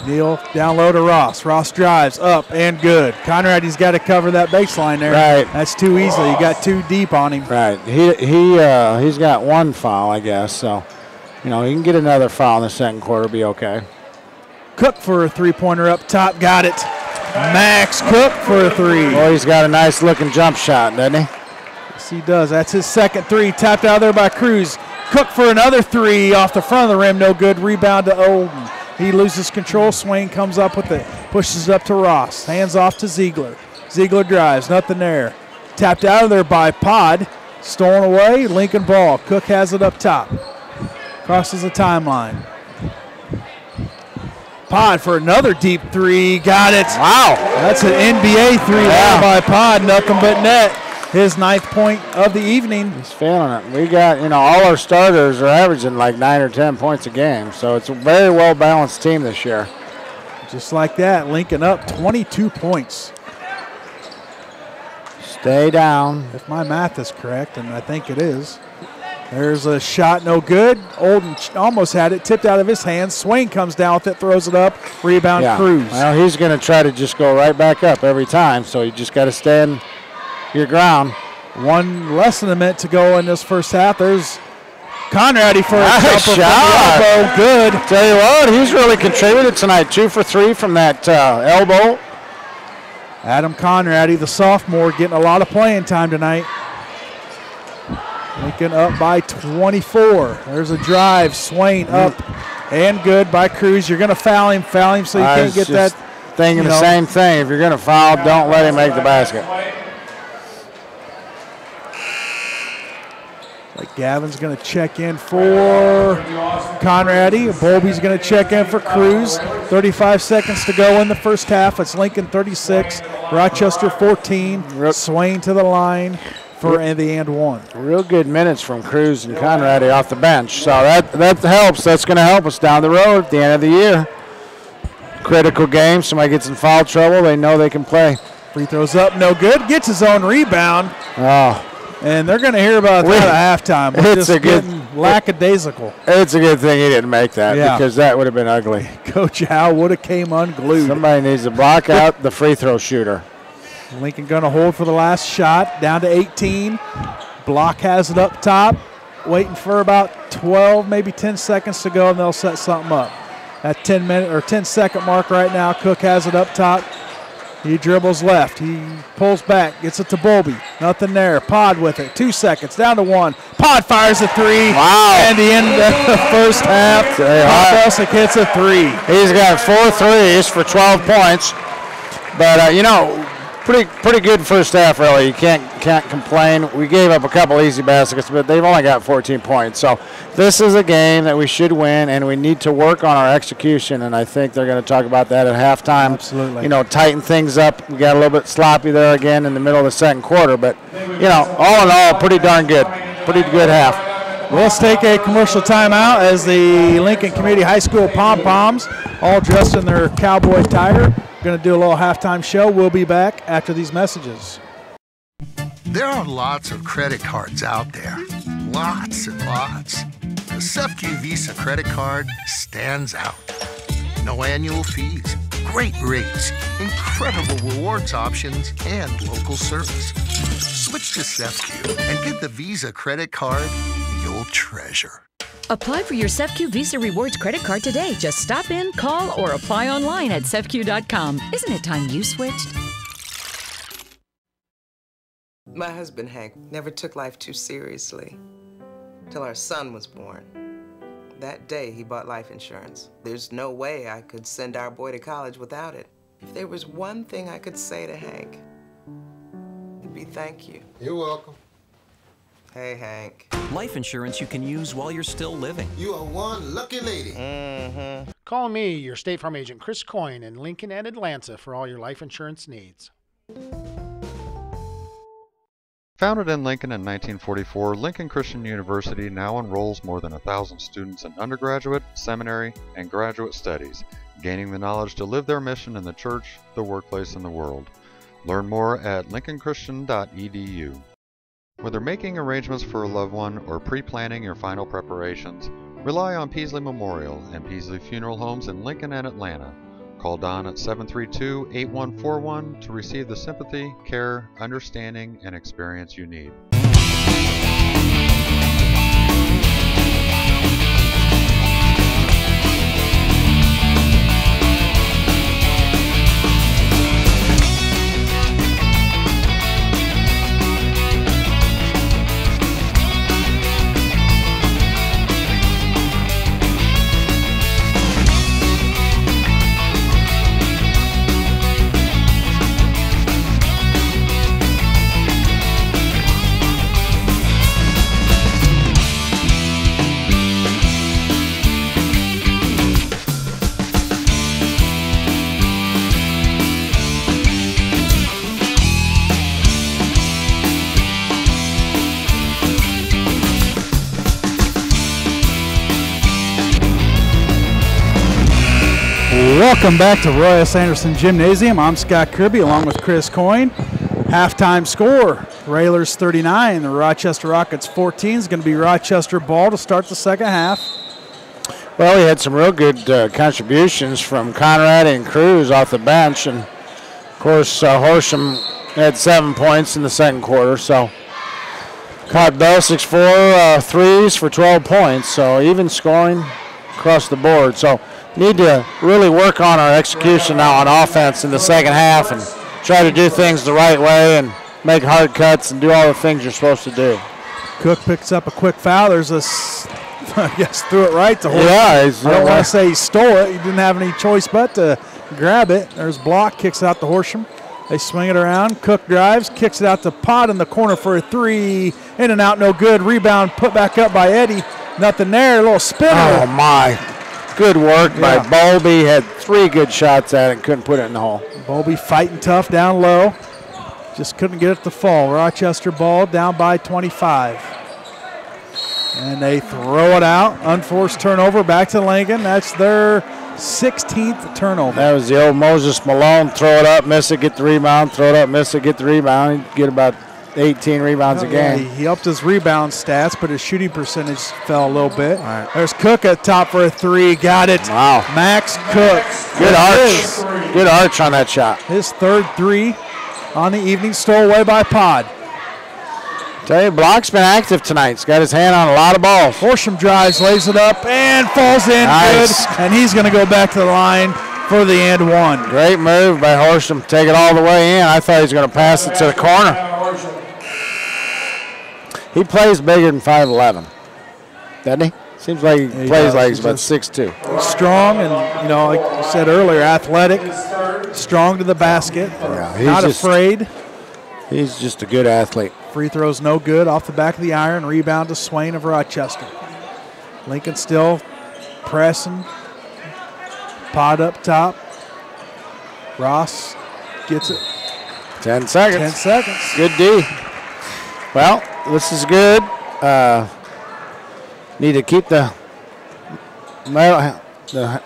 Neal down low to Ross. Ross drives up and good. Conrady's got to cover that baseline there. Right. That's too easily. You got too deep on him. Right. He's got one foul, I guess. So, he can get another foul in the second quarter, be okay. Cook for a three-pointer up top. Got it. Max Cook for a three. Oh, he's got a nice looking jump shot, doesn't he? Yes, he does. That's his second three. Tapped out there by Cruz. Cook for another three off the front of the rim. No good. Rebound to Olden. He loses control. Swain comes up with it. Pushes it up to Ross. Hands off to Ziegler. Ziegler drives. Nothing there. Tapped out of there by Pod. Stolen away. Lincoln ball. Cook has it up top. Crosses the timeline. Pod for another deep three. Got it. Wow. That's an NBA three there by Pod. Nothing but net. His 9th point of the evening. He's feeling it. We got, all our starters are averaging like 9 or 10 points a game. So it's a very well-balanced team this year. Just like that, Lincoln up 22 points. Stay down. If my math is correct, and I think it is. There's a shot, no good. Olden almost had it, tipped out of his hands. Swain comes down with it, throws it up. Rebound Cruz. Well, he's going to try to just go right back up every time. So you just got to stand your ground. One less than a minute to go in this first half. There's Conrady for a nice shot. Elbow. Good. Tell you what, he's really contributed tonight. 2 for 3 from that elbow. Adam Conrady, the sophomore, getting a lot of playing time tonight. Lincoln up by 24. There's a drive. Swain up and good by Cruz. You're going to foul him so you can't get that. Thinking the same thing. If you're going to foul, don't let him make the basket. Gavin's going to check in for Conrady. Bolby's going to check in for Cruz. 35 seconds to go in the first half. It's Lincoln 36, Rochester 14. Swain to the line for the and one. Real good minutes from Cruz and Conrady off the bench. So that helps. That's going to help us down the road at the end of the year. critical game. Somebody gets in foul trouble, they know they can play. Free throws up, no good. Gets his own rebound. Oh. And they're going to hear about that at halftime. We're It's just getting lackadaisical. It's a good thing he didn't make that because that would have been ugly. Coach Howe would have came unglued. Somebody needs to block out the free throw shooter. Lincoln going to hold for the last shot, down to 18. Block has it up top, waiting for about 12, maybe 10 seconds to go, and they'll set something up. At 10-second mark right now, Cook has it up top. He dribbles left. He pulls back, gets it to Bowlby. Nothing there. Pod with it. 2 seconds, down to 1. Pod fires a 3. Wow. And the end of the first half, Bostic hits a 3. He's got 4 threes for 12 points. But, pretty good first half, really. You can't complain. We gave up a couple easy baskets, but they've only got 14 points. So this is a game that we should win, and we need to work on our execution, and I think they're going to talk about that at halftime. Absolutely. Tighten things up. We got a little bit sloppy there again in the middle of the second quarter, but, all in all, pretty darn good. Pretty good half. Well, let's take a commercial timeout as the Lincoln Community High School pom-poms, all dressed in their cowboy attire, going to do a little halftime show. We'll be back after these messages. There are lots of credit cards out there. Lots and lots. The SEFCU Visa credit card stands out. No annual fees, great rates, incredible rewards options, and local service. Switch to SEFCU and get the Visa credit card you'll treasure. Apply for your SEFCU Visa Rewards credit card today. Just stop in, call, or apply online at SEFCU.com. Isn't it time you switched? My husband, Hank, never took life too seriously till our son was born. That day, he bought life insurance. There's no way I could send our boy to college without it. If there was one thing I could say to Hank, it'd be thank you. You're welcome. Hey, Hank. Life insurance you can use while you're still living. You are one lucky lady. Mm-hmm. Call me, your State Farm agent, Chris Coyne, in Lincoln and Atlanta for all your life insurance needs. Founded in Lincoln in 1944, Lincoln Christian University now enrolls more than 1,000 students in undergraduate, seminary, and graduate studies, gaining the knowledge to live their mission in the church, the workplace, and the world. Learn more at lincolnchristian.edu. Whether making arrangements for a loved one or pre-planning your final preparations, rely on Peasley Memorial and Peasley Funeral Homes in Lincoln and Atlanta. Call Don at 732-8141 to receive the sympathy, care, understanding, and experience you need. Welcome back to Roy S. Anderson Gymnasium. I'm Scott Kirby along with Chris Coyne. Halftime score, Railers 39, the Rochester Rockets 14 is going to be Rochester ball to start the second half. Well, we had some real good contributions from Conrad and Cruz off the bench. And, of course, Horsham had 7 points in the second quarter. So, caught Bell 6-4 threes for 12 points. So, even scoring across the board. So, need to really work on our execution now on offense in the second half and try to do things the right way and make hard cuts and do all the things you're supposed to do. Cook picks up a quick foul. There's a, I guess, threw it right to Horsham. Yeah, I don't want to say he stole it. He didn't have any choice but to grab it. There's block, kicks out to Horsham. They swing it around. Cook drives, kicks it out to Pott in the corner for a three. In and out, no good. Rebound put back up by Eddie. Nothing there. A little spinner. Oh, my. Good work by Bowlby. Had 3 good shots at it and couldn't put it in the hole. Bowlby fighting tough down low. Just couldn't get it to fall. Rochester ball down by 25. And they throw it out. Unforced turnover back to Lincoln. That's their 16th turnover. That was the old Moses Malone, throw it up, miss it, get the rebound, throw it up, miss it, get the rebound. He'd get about 18 rebounds a game. He upped his rebound stats, but his shooting percentage fell a little bit. Right. There's Cook at top for a 3. Got it. Wow. Max Cook. Good arch. Good arch on that shot. His third 3 on the evening, stole away by Pod. Tell you, Block's been active tonight. He's got his hand on a lot of balls. Horsham drives, lays it up, and falls in. Nice. Good. And he's going to go back to the line for the and 1. Great move by Horsham. Take it all the way in. I thought he was going to pass it to the corner. He plays bigger than 5'11", doesn't he? Seems like he plays like he's about 6'2". Strong and, like you said earlier, athletic, strong to the basket, not afraid. He's just a good athlete. Free throws no good, off the back of the iron, rebound to Swain of Rochester. Lincoln still pressing, Pod up top. Ross gets it. 10 seconds. 10 seconds. Good D. Well, this is good. Need to keep the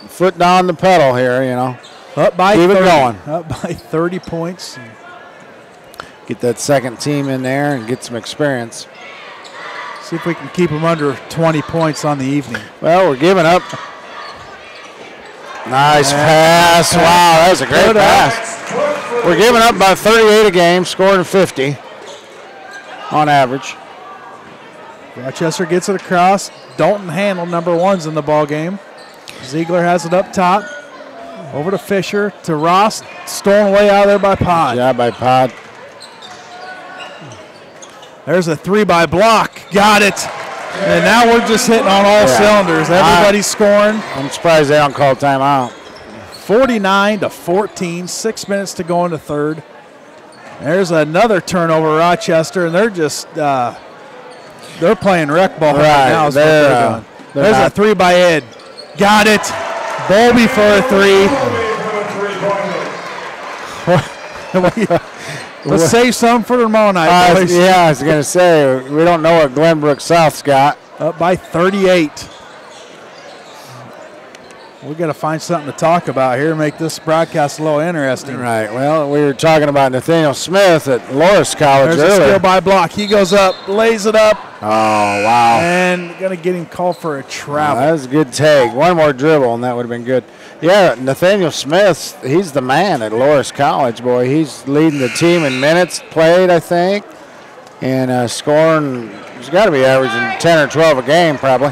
foot down the pedal here, Up by keep 30. it going. Up by 30 points. Get that second team in there and get some experience. See if we can keep them under 20 points on the evening. Well, we're giving up. Nice pass. Wow, that was a great pass. We're giving up about 38 a game, scoring 50 on average. Rochester gets it across. Dalton Handel, number 1's in the ball game. Ziegler has it up top. Over to Fisher, to Ross. Stolen away out of there by Pod. Yeah, by Pod. There's a 3 by Block. Got it. And now we're just hitting on all cylinders. Everybody's scoring. I'm surprised they don't call timeout. 49-14. 6 minutes to go in the third. There's another turnover, Rochester, and they're just they're playing rec ball right now. Is what they're doing. There's a 3 by Ed. Got it. Bowlby for a 3. Let's save some for tomorrow night, boys. Yeah, I was going to say, we don't know what Glenbrook South's got. Up by 38. We got to find something to talk about here, make this broadcast a little interesting. Right. Well, we were talking about Nathaniel Smith at Loris College There's earlier. a steal by Block. He goes up, lays it up. Oh, wow. And going to get him called for a travel. That was a good take. One more dribble, and that would have been good. Yeah, Nathaniel Smith, he's the man at Loris College, boy. He's leading the team in minutes played, I think, and scoring. He's got to be averaging 10 or 12 a game, probably.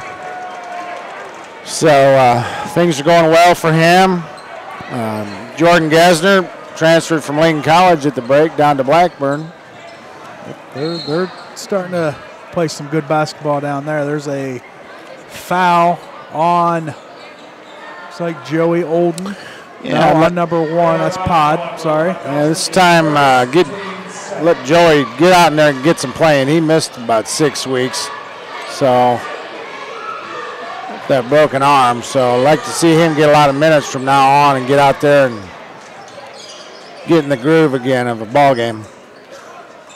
So things are going well for him. Jordan Gesner transferred from Lincoln College at the break down to Blackburn. They're starting to play some good basketball down there. There's a foul on, it's like Joey Olden. Yeah, on number 1. That's Pod. Sorry. Yeah, this time let Joey get out in there and get some playing. He missed about 6 weeks. So that broken arm. So I'd like to see him get a lot of minutes from now on and get out there and get in the groove again of a ball game.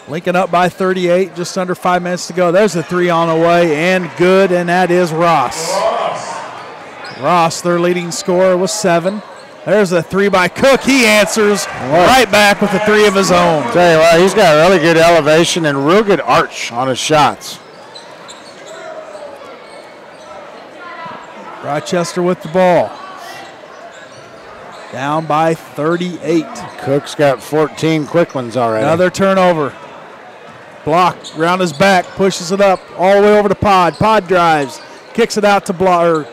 Lincoln up by 38, just under 5 minutes to go. There's a 3 on the way, and good, and that is Ross. Ross, their leading scorer, was 7. There's a 3 by Cook. He answers right back with a 3 of his own. Tell you what, he's got really good elevation and real good arch on his shots. Rochester with the ball. Down by 38. Cook's got 14 quick ones already. Another turnover. Block around his back, pushes it up all the way over to Pod. Pod drives, kicks it out to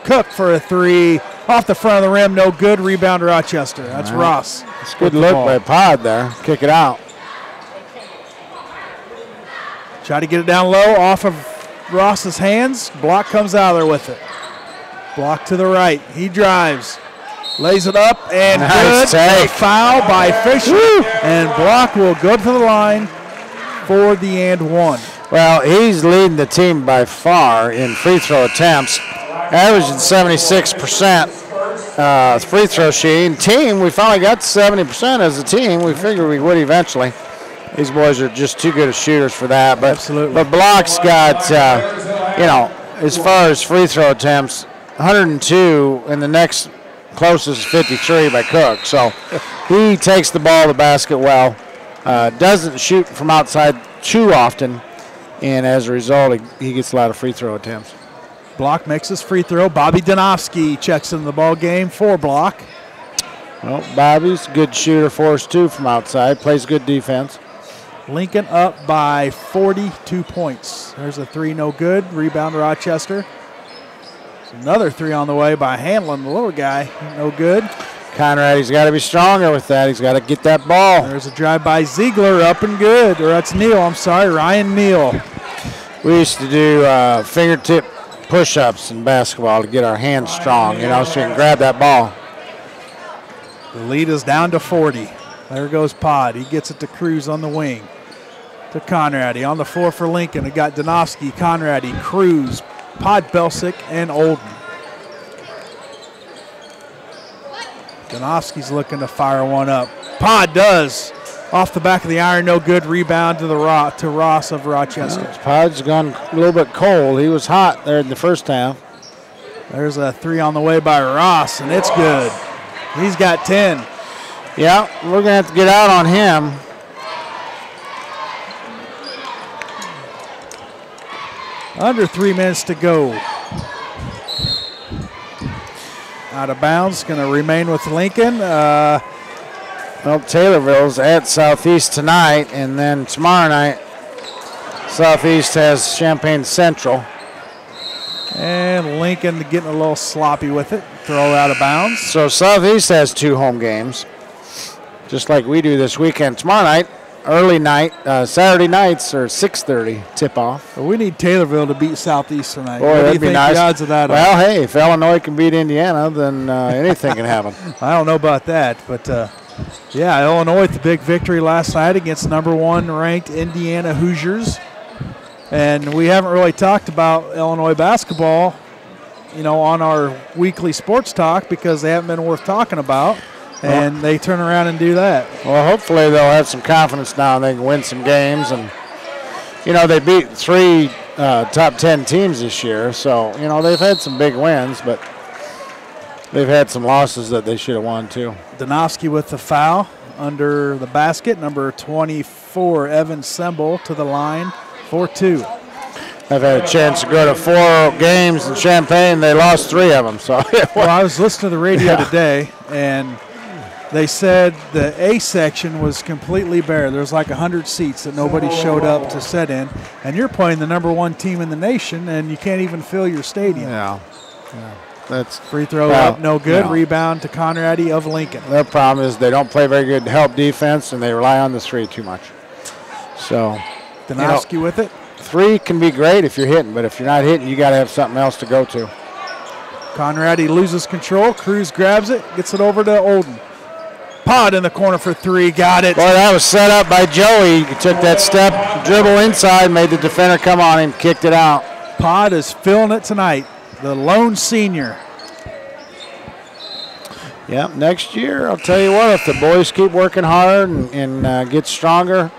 Cook for a 3. Off the front of the rim, no good. Rebound to Rochester. That's Ross. It's a good look by Pod there. Kick it out. Try to get it down low off of Ross's hands. Block comes out of there with it. Block to the right. He drives. Lays it up and nice good. Take. A foul by Fisher. And Block will go to the line for the and 1. Well, he's leading the team by far in free throw attempts, averaging 76% free throw shooting. Team, we finally got to 70% as a team. We figured we would eventually. These boys are just too good of shooters for that. But, absolutely. But Block's got, as far as free throw attempts, 102 in the next closest is 53 by Cook. So he takes the ball to the basket well. Doesn't shoot from outside too often, and as a result, he gets a lot of free throw attempts. Block makes his free throw. Bobby Donofsky checks into the ball game for Block. Well, Bobby's a good shooter for us, too, from outside. Plays good defense. Lincoln up by 42 points. There's a three, no good. Rebound, Rochester. There's another three on the way by Hanlon, the little guy. No good. Conrad, got to be stronger with that. He's got to get that ball. There's a drive by Ziegler, up and good. Or that's Neal, I'm sorry, Ryan Neal. We used to do fingertip push-ups in basketball to get our hands strong, so you can grab that ball. The lead is down to 40. There goes Pod. He gets it to Cruz on the wing. To Conrady. On the floor for Lincoln, we got Donofsky, Conrady, Cruz, Pod Belsick, and Olden. Donofsky's looking to fire one up. Pod does. Off the back of the iron, no good. Rebound to Ross of Rochester. Pod's gone a little bit cold. He was hot there in the first half. There's a three on the way by Ross, and it's good. He's got 10. Yeah, we're going to have to get out on him. Under 3 minutes to go. Out of bounds, going to remain with Lincoln. Well, Taylorville's at Southeast tonight, and then tomorrow night, Southeast has Champaign Central. And Lincoln getting a little sloppy with it. Throw out of bounds. So Southeast has 2 home games, just like we do this weekend. Tomorrow night, early night, Saturday nights are 6:30 tip-off. Well, we need Taylorville to beat Southeast tonight. Boy, what do that'd you be think nice. the odds of that well, are? hey, if Illinois can beat Indiana, then anything can happen. I don't know about that, but yeah, Illinois with the big victory last night against number 1 ranked Indiana Hoosiers. And we haven't really talked about Illinois basketball, on our weekly sports talk because they haven't been worth talking about. And they turn around and do that. Well, hopefully they'll have some confidence now and they can win some games. And, they beat 3 top 10 teams this year. So, they've had some big wins, but they've had some losses that they should have won too. Donofsky with the foul under the basket. Number 24, Evan Semble to the line for 2. I've had a chance to go to 4 games in Champaign. They lost 3 of them. So, well, I was listening to the radio today, and they said the A section was completely bare. There's like 100 seats that nobody showed up to sit in, and you're playing the number 1 team in the nation, and you can't even fill your stadium. Yeah. That's free throw up, no good. No. Rebound to Conrady of Lincoln. Their problem is they don't play very good help defense, and they rely on the 3 too much. So, Donofsky with it. 3 can be great if you're hitting, but if you're not hitting, you got to have something else to go to. Conrady loses control. Cruz grabs it, gets it over to Olden. Pod in the corner for 3, got it. Boy, that was set up by Joey. He took that step, dribble inside, made the defender come on him, kicked it out. Pod is filling it tonight, the lone senior. Yep, next year, I'll tell you what, if the boys keep working hard and get stronger,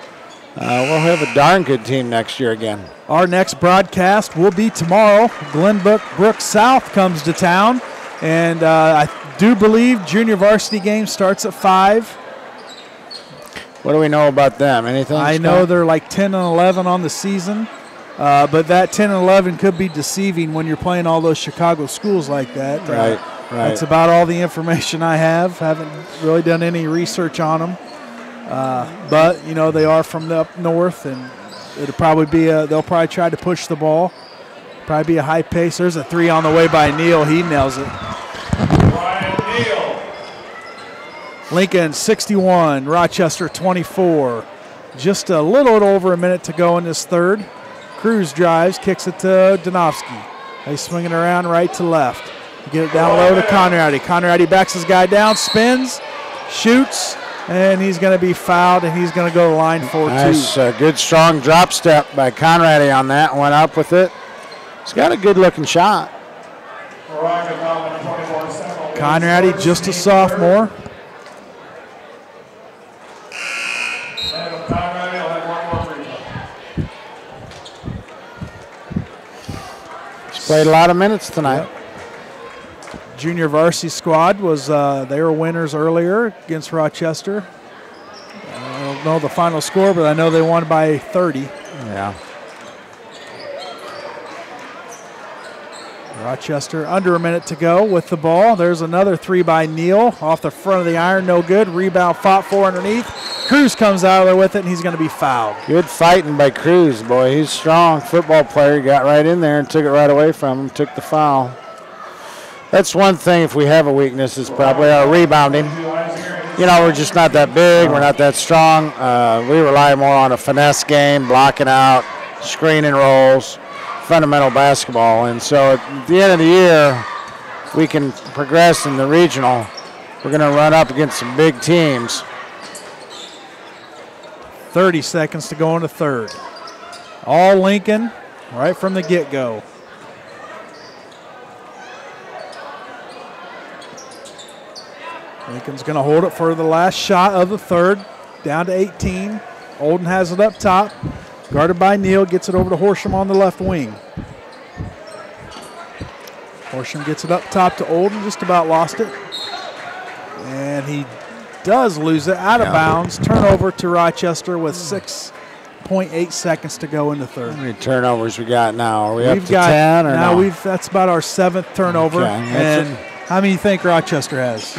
we'll have a darn good team next year again. Our next broadcast will be tomorrow. Glenbrook South comes to town, and I do believe junior varsity game starts at 5. What do we know about them? Anything? I know they're like 10 and 11 on the season, but that 10 and 11 could be deceiving when you're playing all those Chicago schools like that. Right. That's about all the information I have. Haven't really done any research on them. But, they are from the up north, and it'll probably be they'll probably try to push the ball. Probably be a high pace. There's a 3 on the way by Neal. He nails it. Ryan Neal. Lincoln 61, Rochester 24. Just a little over a minute to go in this third. Cruz drives, kicks it to Donofsky. They swing it around right to left. Get it down low to Conrady. Conrady backs his guy down, spins, shoots, and he's going to be fouled, and he's going to go to the line for 2. Nice, good strong drop step by Conrady on that. Went up with it. He's got a good-looking shot. Conrady, just a sophomore. He's played a lot of minutes tonight. junior varsity squad was they were winners earlier against Rochester. I don't know the final score, but I know they won by 30. Yeah. Rochester under a minute to go with the ball. There's another three by Neal off the front of the iron, no good. Rebound fought for underneath. Cruz comes out of there with it, and he's going to be fouled. Good fighting by Cruz, boy. He's a strong football player. He got right in there and took it right away from him, took the foul. That's one thing, if we have a weakness, is probably our rebounding. You know, we're just not that big. We're not that strong. We rely more on a finesse game, blocking out, screening rolls, fundamental basketball. And so at the end of the year, we can progress in the regional. We're going to run up against some big teams. 30 seconds to go in the third. All Lincoln right from the get-go. Lincoln's going to hold it for the last shot of the third, down to 18. Olden has it up top, guarded by Neal, gets it over to Horsham on the left wing. Horsham gets it up top to Olden, just about lost it. And he does lose it out of bounds. Turnover to Rochester with 6.8 seconds to go in the third. How many turnovers we got now? Are we up to 10 or now? no? That's about our 7th turnover. Okay. And how many do you think Rochester has?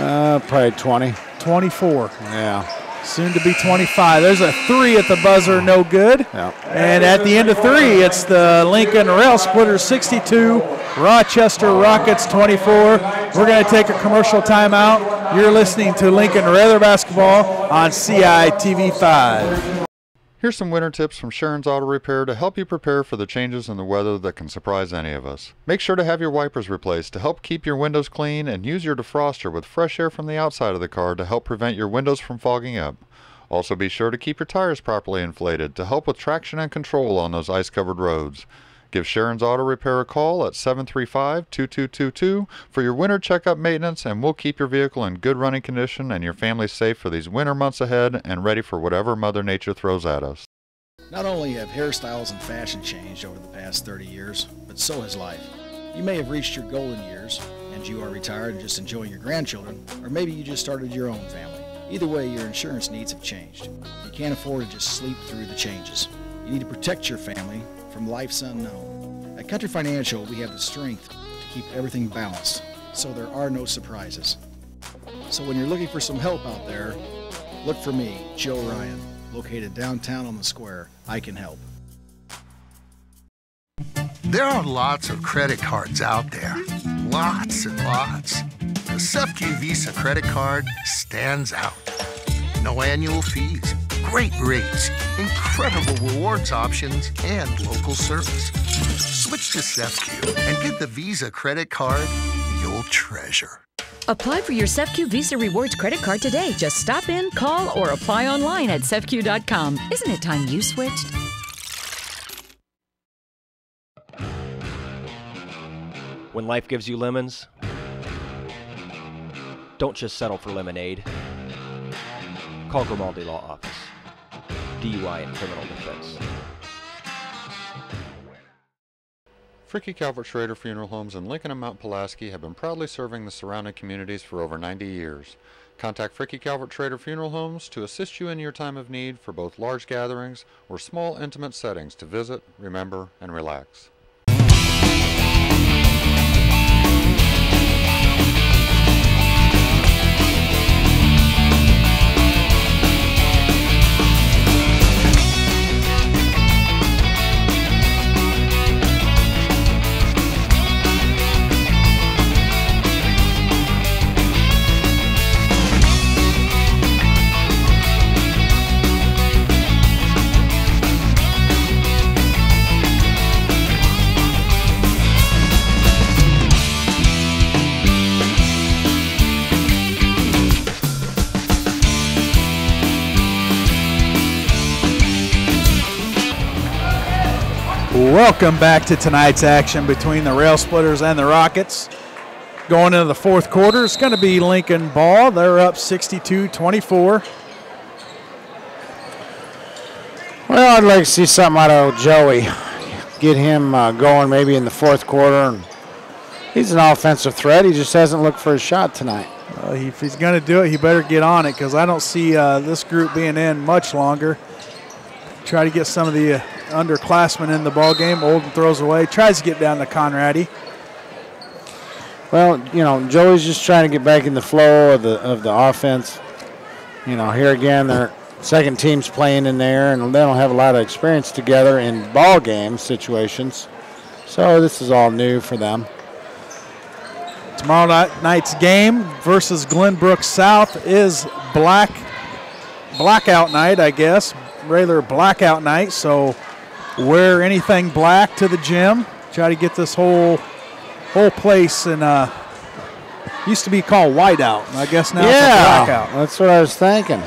Probably 20. 24. Yeah. Soon to be 25. There's a three at the buzzer, no good. Yeah. And at the end of three, it's the Lincoln Rail Splitters 62, Rochester Rockets 24. We're going to take a commercial timeout. You're listening to Lincoln Rather Basketball on CITV 5. Here's some winter tips from Sharon's Auto Repair to help you prepare for the changes in the weather that can surprise any of us. Make sure to have your wipers replaced to help keep your windows clean, and use your defroster with fresh air from the outside of the car to help prevent your windows from fogging up. Also be sure to keep your tires properly inflated to help with traction and control on those ice-covered roads. Give Sharon's Auto Repair a call at 735-2222 for your winter checkup maintenance, and we'll keep your vehicle in good running condition and your family safe for these winter months ahead and ready for whatever Mother Nature throws at us. Not only have hairstyles and fashion changed over the past 30 years, but so has life. You may have reached your golden years, and you are retired and just enjoying your grandchildren, or maybe you just started your own family. Either way, your insurance needs have changed. You can't afford to just sleep through the changes. You need to protect your family from life's unknown. At Country Financial, we have the strength to keep everything balanced, so there are no surprises. So when you're looking for some help out there, look for me, Joe Ryan, located downtown on the square. I can help. There are lots of credit cards out there. Lots and lots. The SFQ Visa credit card stands out. No annual fees, great rates, incredible rewards options, and local service. Switch to SFQ and get the Visa credit card you'll treasure. Apply for your SEFCU Visa Rewards credit card today. Just stop in, call, or apply online at SEFCU.com. Isn't it time you switched? When life gives you lemons, don't just settle for lemonade. Call Grimaldi Law Office. DUI and criminal defense. Fricke Calvert Schrader Funeral Homes in Lincoln and Mount Pulaski have been proudly serving the surrounding communities for over 90 years. Contact Fricke Calvert Schrader Funeral Homes to assist you in your time of need for both large gatherings or small intimate settings to visit, remember, and relax. Welcome back to tonight's action between the Rail Splitters and the Rockets. Going into the fourth quarter, it's going to be Lincoln ball. They're up 62-24. Well, I'd like to see something out of Joey. Get him going maybe in the fourth quarter and He's an offensive threat. He just hasn't looked for a shot tonight. If he's going to do it, he better get on it because I don't see this group being in much longer. Try to get some of the underclassmen in the ball game. Olden throws away, tries to get down to Conradi. Well, you know, Joey's just trying to get back in the flow of the offense. You know, here again, their second team's playing in there, and they don't have a lot of experience together in ball game situations. So this is all new for them. Tomorrow night's game versus Glenbrook South is blackout night, I guess. Regular blackout night, so wear anything black to the gym. Try to get this whole place in used to be called whiteout. I guess now it's a blackout. That's what I was thinking.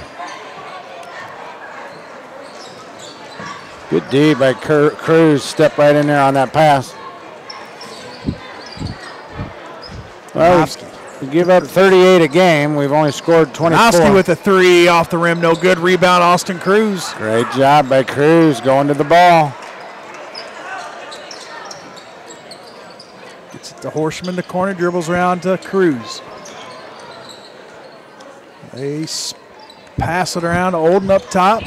Good D by Cruz. Step right in there on that pass. Well, we give up 38 a game. We've only scored 24. Nowski with a 3 off the rim. No good. Rebound, Austin Cruz. Great job by Cruz going to the ball. Gets it to Horsham in the corner. Dribbles around to Cruz. They pass it around to Olden up top.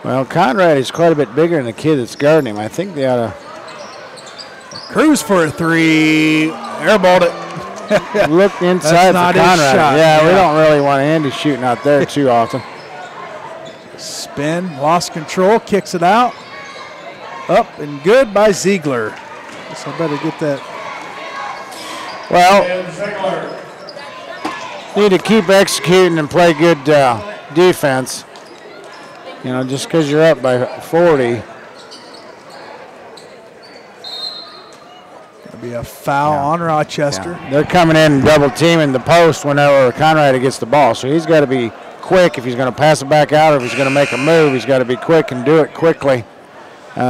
Well, Conrad is quite a bit bigger than the kid that's guarding him. I think they ought to. Cruz for a 3. Airballed it. Look inside for Conrad. Yeah, we don't really want Andy shooting out there too often. Spin, lost control, kicks it out. Up and good by Ziegler. Guess I better get that. Well, need to keep executing and play good defense. You know, just because you're up by 40. Be a foul on Rochester. Yeah. They're coming in and double teaming the post whenever Conrad gets the ball. So he's got to be quick if he's going to pass it back out or if he's going to make a move. He's got to be quick and do it quickly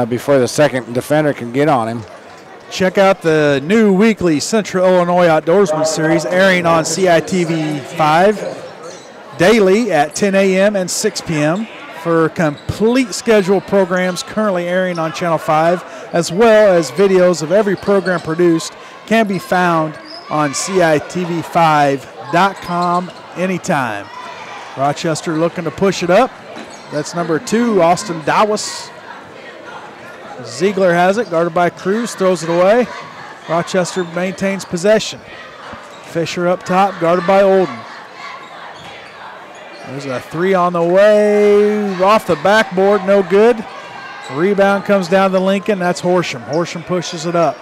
before the second defender can get on him. Check out the new weekly Central Illinois Outdoorsman Series airing on CITV 5 daily at 10 a.m. and 6 p.m. for complete schedule programs currently airing on Channel 5, as well as videos of every program produced, can be found on CITV5.com anytime. Rochester looking to push it up. That's number 2, Austin Dawes. Ziegler has it, guarded by Cruz, throws it away. Rochester maintains possession. Fisher up top, guarded by Olden. There's a 3 on the way, off the backboard, no good. Rebound comes down to Lincoln, that's Horsham. Horsham pushes it up.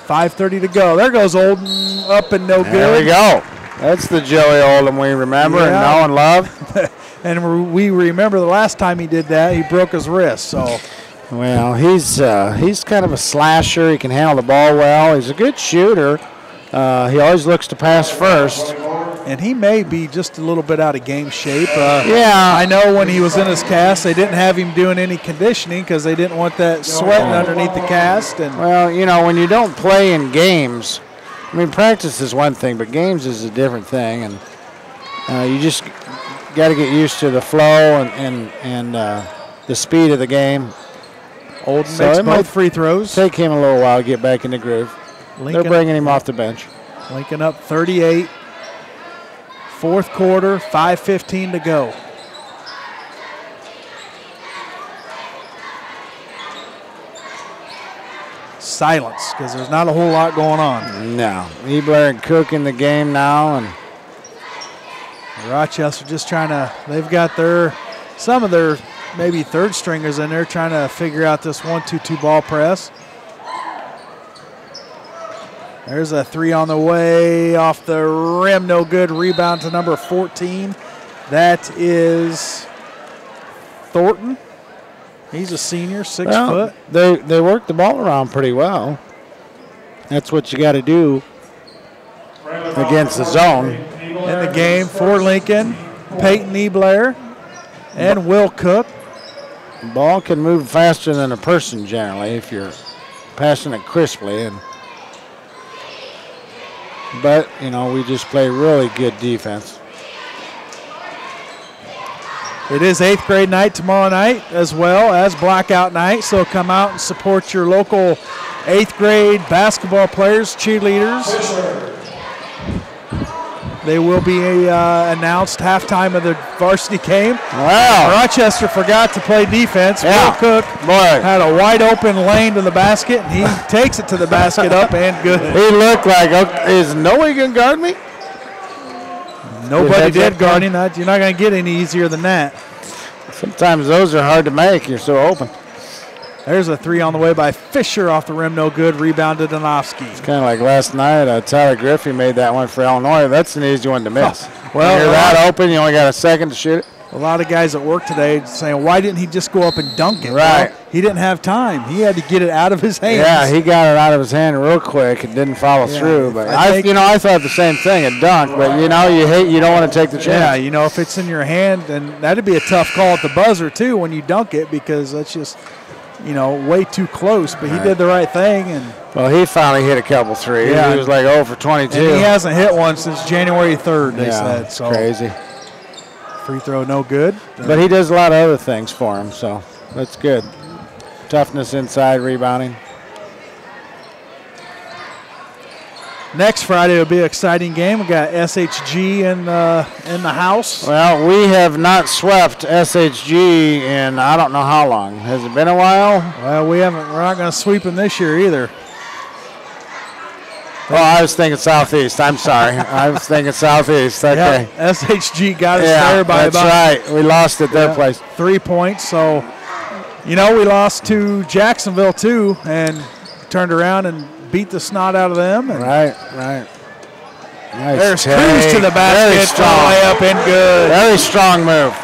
5:30 to go. There goes Olden, up and no good. There we go. That's the Joey Oldham we remember and know and love. And we remember the last time he did that, he broke his wrist. So, well, he's kind of a slasher. He can handle the ball well. He's a good shooter. He always looks to pass first. And he may be just a little bit out of game shape. I know when he was in his cast, they didn't have him doing any conditioning because they didn't want that sweating underneath the cast. And well, you know, when you don't play in games, I mean, practice is one thing, but games is a different thing. And you just got to get used to the flow and the speed of the game. Olden makes both free throws. Take him a little while to get back in the groove. They're bringing him off the bench. Lincoln up 38. Fourth quarter, 5:15 to go. Silence, because there's not a whole lot going on. No. Ebler and Cook in the game now, and Rochester just trying to, they've got some of their maybe third stringers in there trying to figure out this 1-2-2 ball press. There's a 3 on the way, off the rim, no good. Rebound to number 14. That is Thornton. He's a senior, 6 foot. They work the ball around pretty well. That's what you got to do against the zone. In the game for Lincoln, Peyton Ebler and Will Cook. The ball can move faster than a person generally if you're passing it crisply. But, you know, we just play really good defense. It is 8th grade night tomorrow night as well as blackout night, so come out and support your local 8th grade basketball players, cheerleaders. They will be announced halftime of the varsity game. Wow. Rochester forgot to play defense. Yeah. Will Cook had a wide open lane to the basket, and he takes it to the basket up and good. He looked like, is nobody going to guard me? Nobody did guard him. You're not going to get any easier than that. Sometimes those are hard to make. You're so open. There's a 3 on the way by Fisher off the rim, no good. Rebound to Donofsky. It's kind of like last night. Tyler Griffey made that one for Illinois. That's an easy one to miss. Well, you're that open, you only got a second to shoot it. A lot of guys at work today saying, why didn't he just go up and dunk it? Right. Well, he didn't have time. He had to get it out of his hands. Yeah, he got it out of his hand real quick and didn't follow through. But I thought the same thing, a dunk. But you don't want to take the chance. Yeah, if it's in your hand, then that'd be a tough call at the buzzer too when you dunk it, because that's just way too close. But he did the right thing. And well, he finally hit a couple threes. Yeah. He was like 0 for 22. And he hasn't hit one since January 3rd, they said. So crazy. Free throw, no good. But he does a lot of other things for him, so that's good. Toughness inside, rebounding. Next Friday will be an exciting game. We got SHG in the house. Well, we have not swept SHG in I don't know how long. Has it been a while? Well, we haven't. We're not going to sweep them this year either. Oh, I was thinking Southeast. I'm sorry. I was thinking Southeast. Okay. Yeah, SHG got us there by that's about. Right. We lost at their place. 3 points. So, we lost to Jacksonville too, and turned around and beat the snot out of them. Right. Nice. There's Cruz to the basket, all the way up and good. Very strong move.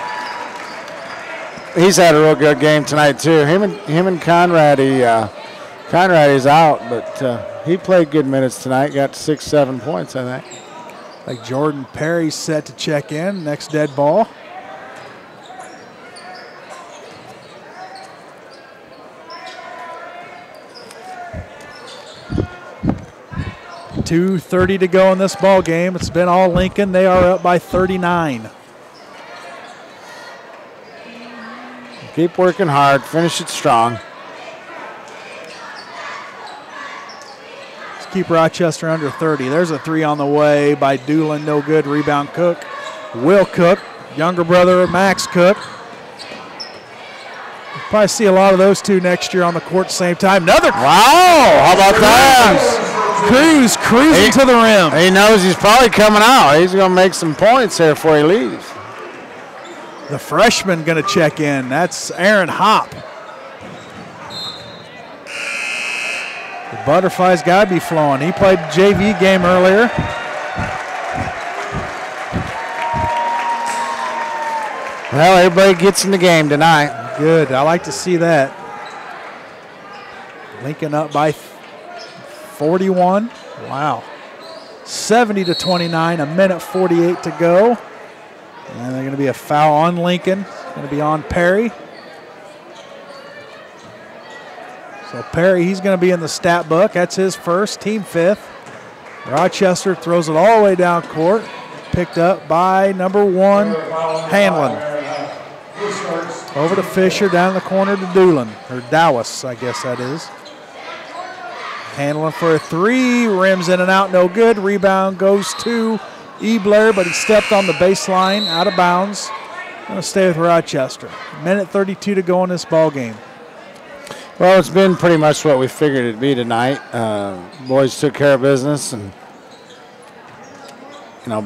He's had a real good game tonight too. Him and Conrad. Conrad is out, but he played good minutes tonight. Got 6-7 points, I think. Like Jordan Perry's set to check in. Next dead ball. .2:30 to go in this ball game. It's been all Lincoln. They are up by 39. Keep working hard. Finish it strong. Keep Rochester under 30. There's a 3 on the way by Doolin, no good. Rebound Cook. Will Cook, younger brother of Max Cook. We'll probably see a lot of those two next year on the court at the same time. Another. Wow, how about that? Cruz cruising to the rim. He knows he's probably coming out. He's going to make some points here before he leaves. The freshman going to check in. That's Aaron Hopp. The butterfly's got to be flowing. He played the JV game earlier. Well, everybody gets in the game tonight. Good. I like to see that. Lincoln up by 41. Wow. 70-29, a minute 48 to go. And they're going to be a foul on Lincoln. It's going to be on Perry. So Perry, he's going to be in the stat book. That's his first, team 5th. Rochester throws it all the way down court. Picked up by number 1, Hanlon. Over to Fisher, down in the corner to Doolin, or Dowis, I guess that is. Hanlon for a 3, rims in and out, no good. Rebound goes to Ebler, but he stepped on the baseline, out of bounds. Going to stay with Rochester. Minute 32 to go in this ball game. Well, it's been pretty much what we figured it'd be tonight. Boys took care of business and,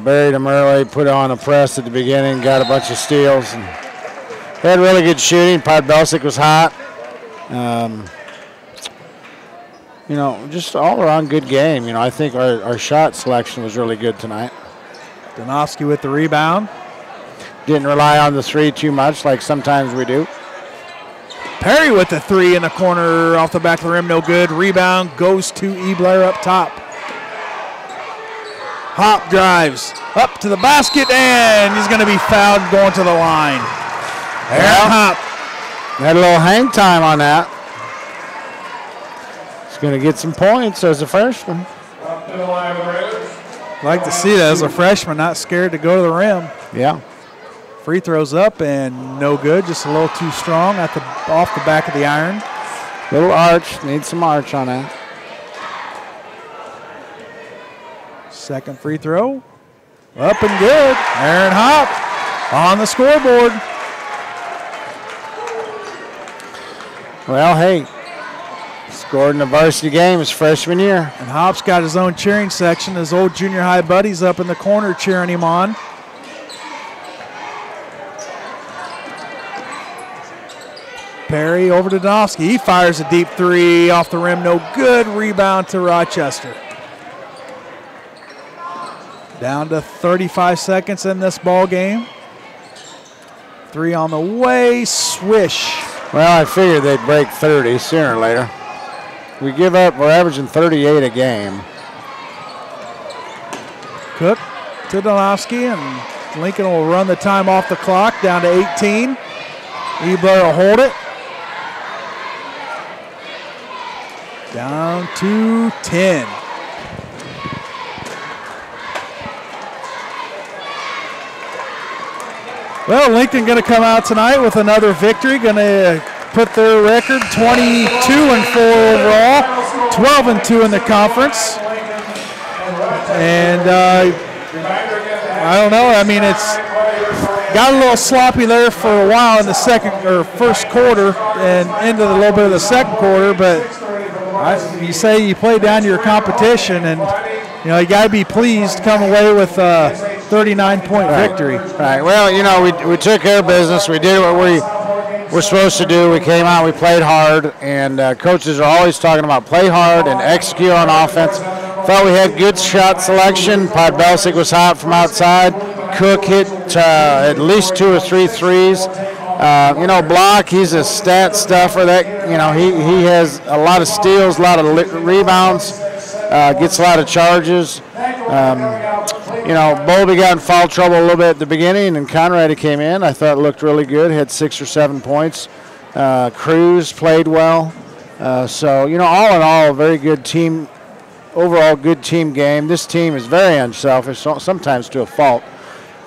buried them early, put on a press at the beginning, got a bunch of steals. And they had really good shooting. Podbelsic was hot. Just all around good game. I think our shot selection was really good tonight. Donofsky with the rebound. Didn't rely on the 3 too much like sometimes we do. Perry with the 3 in the corner off the back of the rim, no good. Rebound goes to Ebler up top. Hop drives up to the basket, and he's going to be fouled going to the line. Aaron Hop. Had a little hang time on that. He's going to get some points as a freshman. Like to see that as a freshman, not scared to go to the rim. Yeah. Free throws up and no good, just a little too strong off the back of the iron. Little arch, need some arch on that. Second free throw. Up and good. Aaron Hop on the scoreboard. Well, hey, scored in the varsity game his freshman year. And Hop's got his own cheering section. His old junior high buddies up in the corner cheering him on. Perry over to Donofsky. He fires a deep three off the rim. No good. Rebound to Rochester. Down to 35 seconds in this ball game. Three on the way. Swish. Well, I figured they'd break 30 sooner or later. We give up, we're averaging 38 a game. Cook to Donofsky, and Lincoln will run the time off the clock down to 18. Ebler will hold it. Down to 10. Well, Lincoln going to come out tonight with another victory. Going to put their record 22-4 overall, 12-2 in the conference. And I don't know. I mean, it's got a little sloppy there for a while in the second or first quarter and into a little bit of the second quarter. But you say you play down to your competition, and you know you got to be pleased to come away with 39-point victory. Right. Well, you know, we took care of business. We did what we're supposed to do. We came out, we played hard, and coaches are always talking about play hard and execute on offense. Thought we had good shot selection. Podbelsic was hot from outside. Cook hit at least 2 or 3 threes. You know, Block, he's a stat stuffer. That, you know, he has a lot of steals, a lot of rebounds, gets a lot of charges. You know, Bowlby got in foul trouble a little bit at the beginning, and Conrad came in. I thought looked really good, had 6 or 7 points. Cruz played well. So, you know, all in all, a very good team, overall good team game. This team is very unselfish, sometimes to a fault.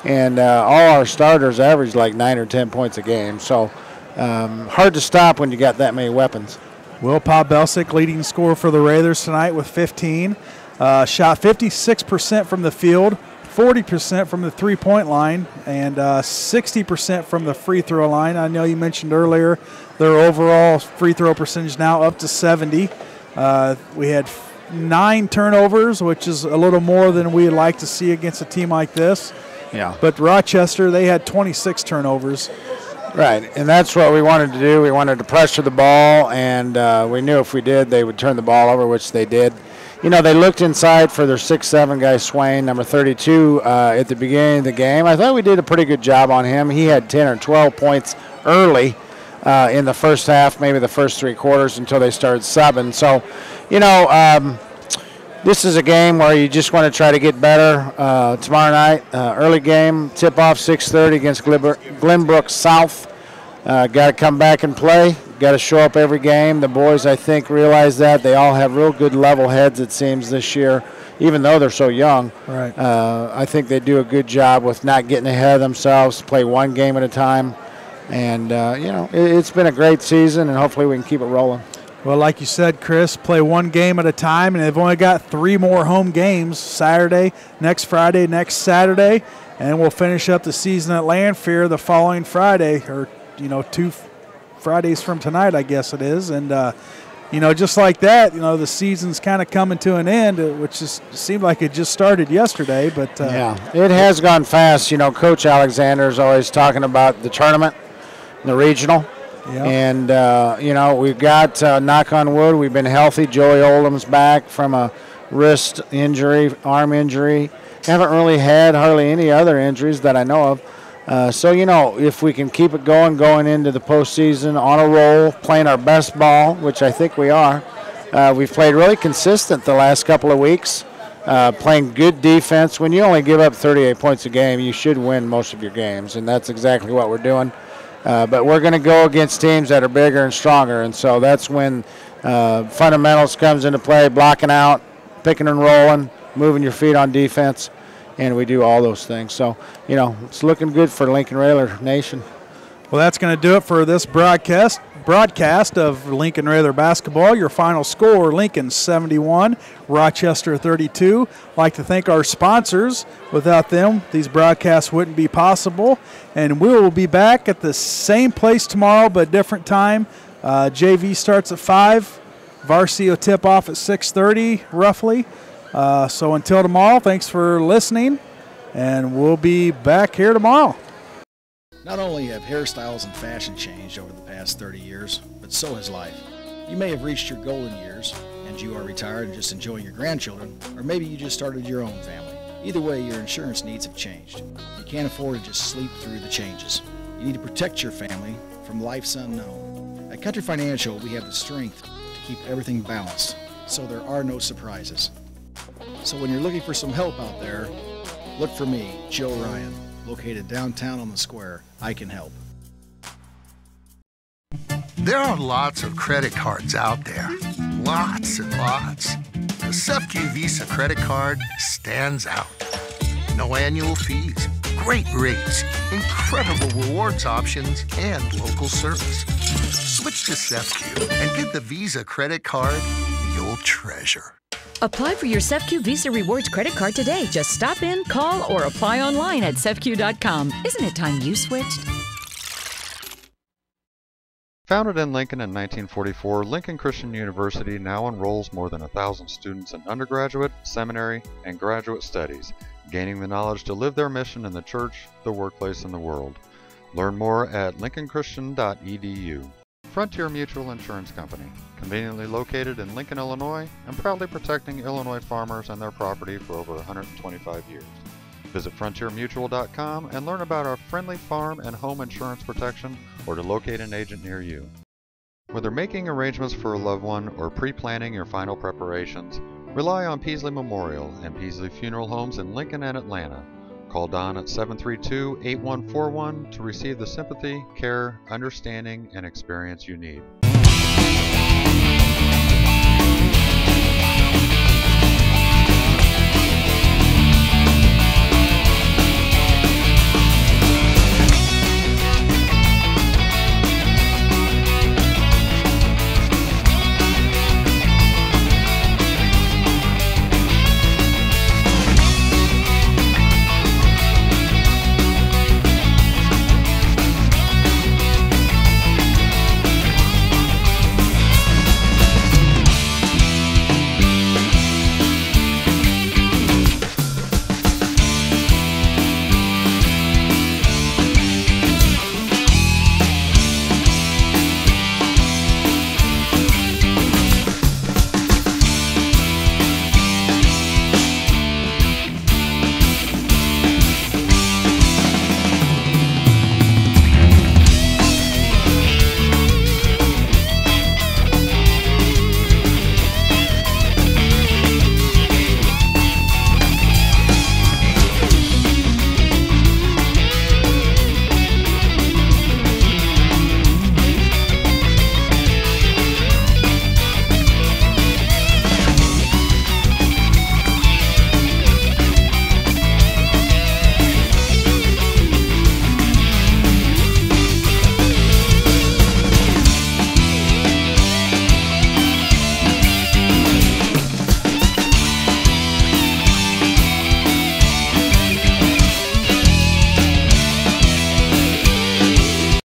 And all our starters average like 9 or 10 points a game. So hard to stop when you got that many weapons. Will Podbelsic, leading scorer for the Raiders tonight with 15. Shot 56% from the field, 40% from the three-point line, and 60% from the free throw line. I know you mentioned earlier their overall free throw percentage now up to 70. We had 9 turnovers, which is a little more than we'd like to see against a team like this. Yeah. But Rochester, they had 26 turnovers. Right, and that's what we wanted to do. We wanted to pressure the ball, and we knew if we did, they would turn the ball over, which they did. You know, they looked inside for their 6'7" guy, Swain, number 32, at the beginning of the game. I thought we did a pretty good job on him. He had 10 or 12 points early in the first half, maybe the first 3 quarters until they started subbing. So, you know, this is a game where you just want to try to get better. Tomorrow night, early game, tip-off 6:30 against Glenbrook South. Got to come back and play. Got to show up every game. The boys, I think, realize that. They all have real good level heads, it seems, this year, even though they're so young. Right. I think they do a good job with not getting ahead of themselves, play one game at a time. And, you know, it's been a great season, and hopefully we can keep it rolling. Well, like you said, Chris, play one game at a time, and they've only got 3 more home games, Saturday, next Friday, next Saturday, and we'll finish up the season at Lanphier the following Friday, or, you know, 2 Fridays from tonight, I guess it is. And, you know, just like that, you know, the season's kind of coming to an end, which just seemed like it just started yesterday. But yeah, it has gone fast. You know, Coach Alexander is always talking about the tournament, the regional. Yep. And, you know, we've got, knock on wood, we've been healthy. Joey Oldham's back from a wrist injury, arm injury. Haven't really had hardly any other injuries that I know of. So, you know, if we can keep it going into the postseason on a roll, playing our best ball, which I think we are. We've played really consistent the last couple of weeks, playing good defense. When you only give up 38 points a game, you should win most of your games, and that's exactly what we're doing. But we're going to go against teams that are bigger and stronger, and so that's when fundamentals comes into play, blocking out, picking and rolling, moving your feet on defense. And we do all those things. So, you know, it's looking good for Lincoln Raider Nation. Well, that's going to do it for this broadcast. broadcast of Lincoln Rather basketball. Your final score, Lincoln 71, Rochester 32. I'd like to thank our sponsors. Without them, these broadcasts wouldn't be possible. And we will be back at the same place tomorrow, but different time. JV starts at 5. Varsity will tip off at 6:30, roughly. So until tomorrow, thanks for listening, and we'll be back here tomorrow. Not only have hairstyles and fashion changed over the past 30 years, but so has life. You may have reached your golden years, and you are retired and just enjoying your grandchildren, or maybe you just started your own family. Either way, your insurance needs have changed. You can't afford to just sleep through the changes. You need to protect your family from life's unknown. At Country Financial, we have the strength to keep everything balanced, so there are no surprises. So when you're looking for some help out there, look for me, Joe Ryan, located downtown on the square. I can help. There are lots of credit cards out there. Lots and lots. The SEFCU Visa credit card stands out. No annual fees, great rates, incredible rewards options, and local service. Switch to SEFCU and get the Visa credit card you'll treasure. Apply for your SEFCU Visa Rewards credit card today. Just stop in, call, or apply online at SEFCU.com. Isn't it time you switched? Founded in Lincoln in 1944, Lincoln Christian University now enrolls more than 1,000 students in undergraduate, seminary, and graduate studies, gaining the knowledge to live their mission in the church, the workplace, and the world. Learn more at lincolnchristian.edu. Frontier Mutual Insurance Company, conveniently located in Lincoln, Illinois, and proudly protecting Illinois farmers and their property for over 125 years. Visit frontiermutual.com and learn about our friendly farm and home insurance protection, or to locate an agent near you. Whether making arrangements for a loved one or pre-planning your final preparations, rely on Peasley Memorial and Peasley Funeral Homes in Lincoln and Atlanta. Call Don at 732-8141 to receive the sympathy, care, understanding, and experience you need.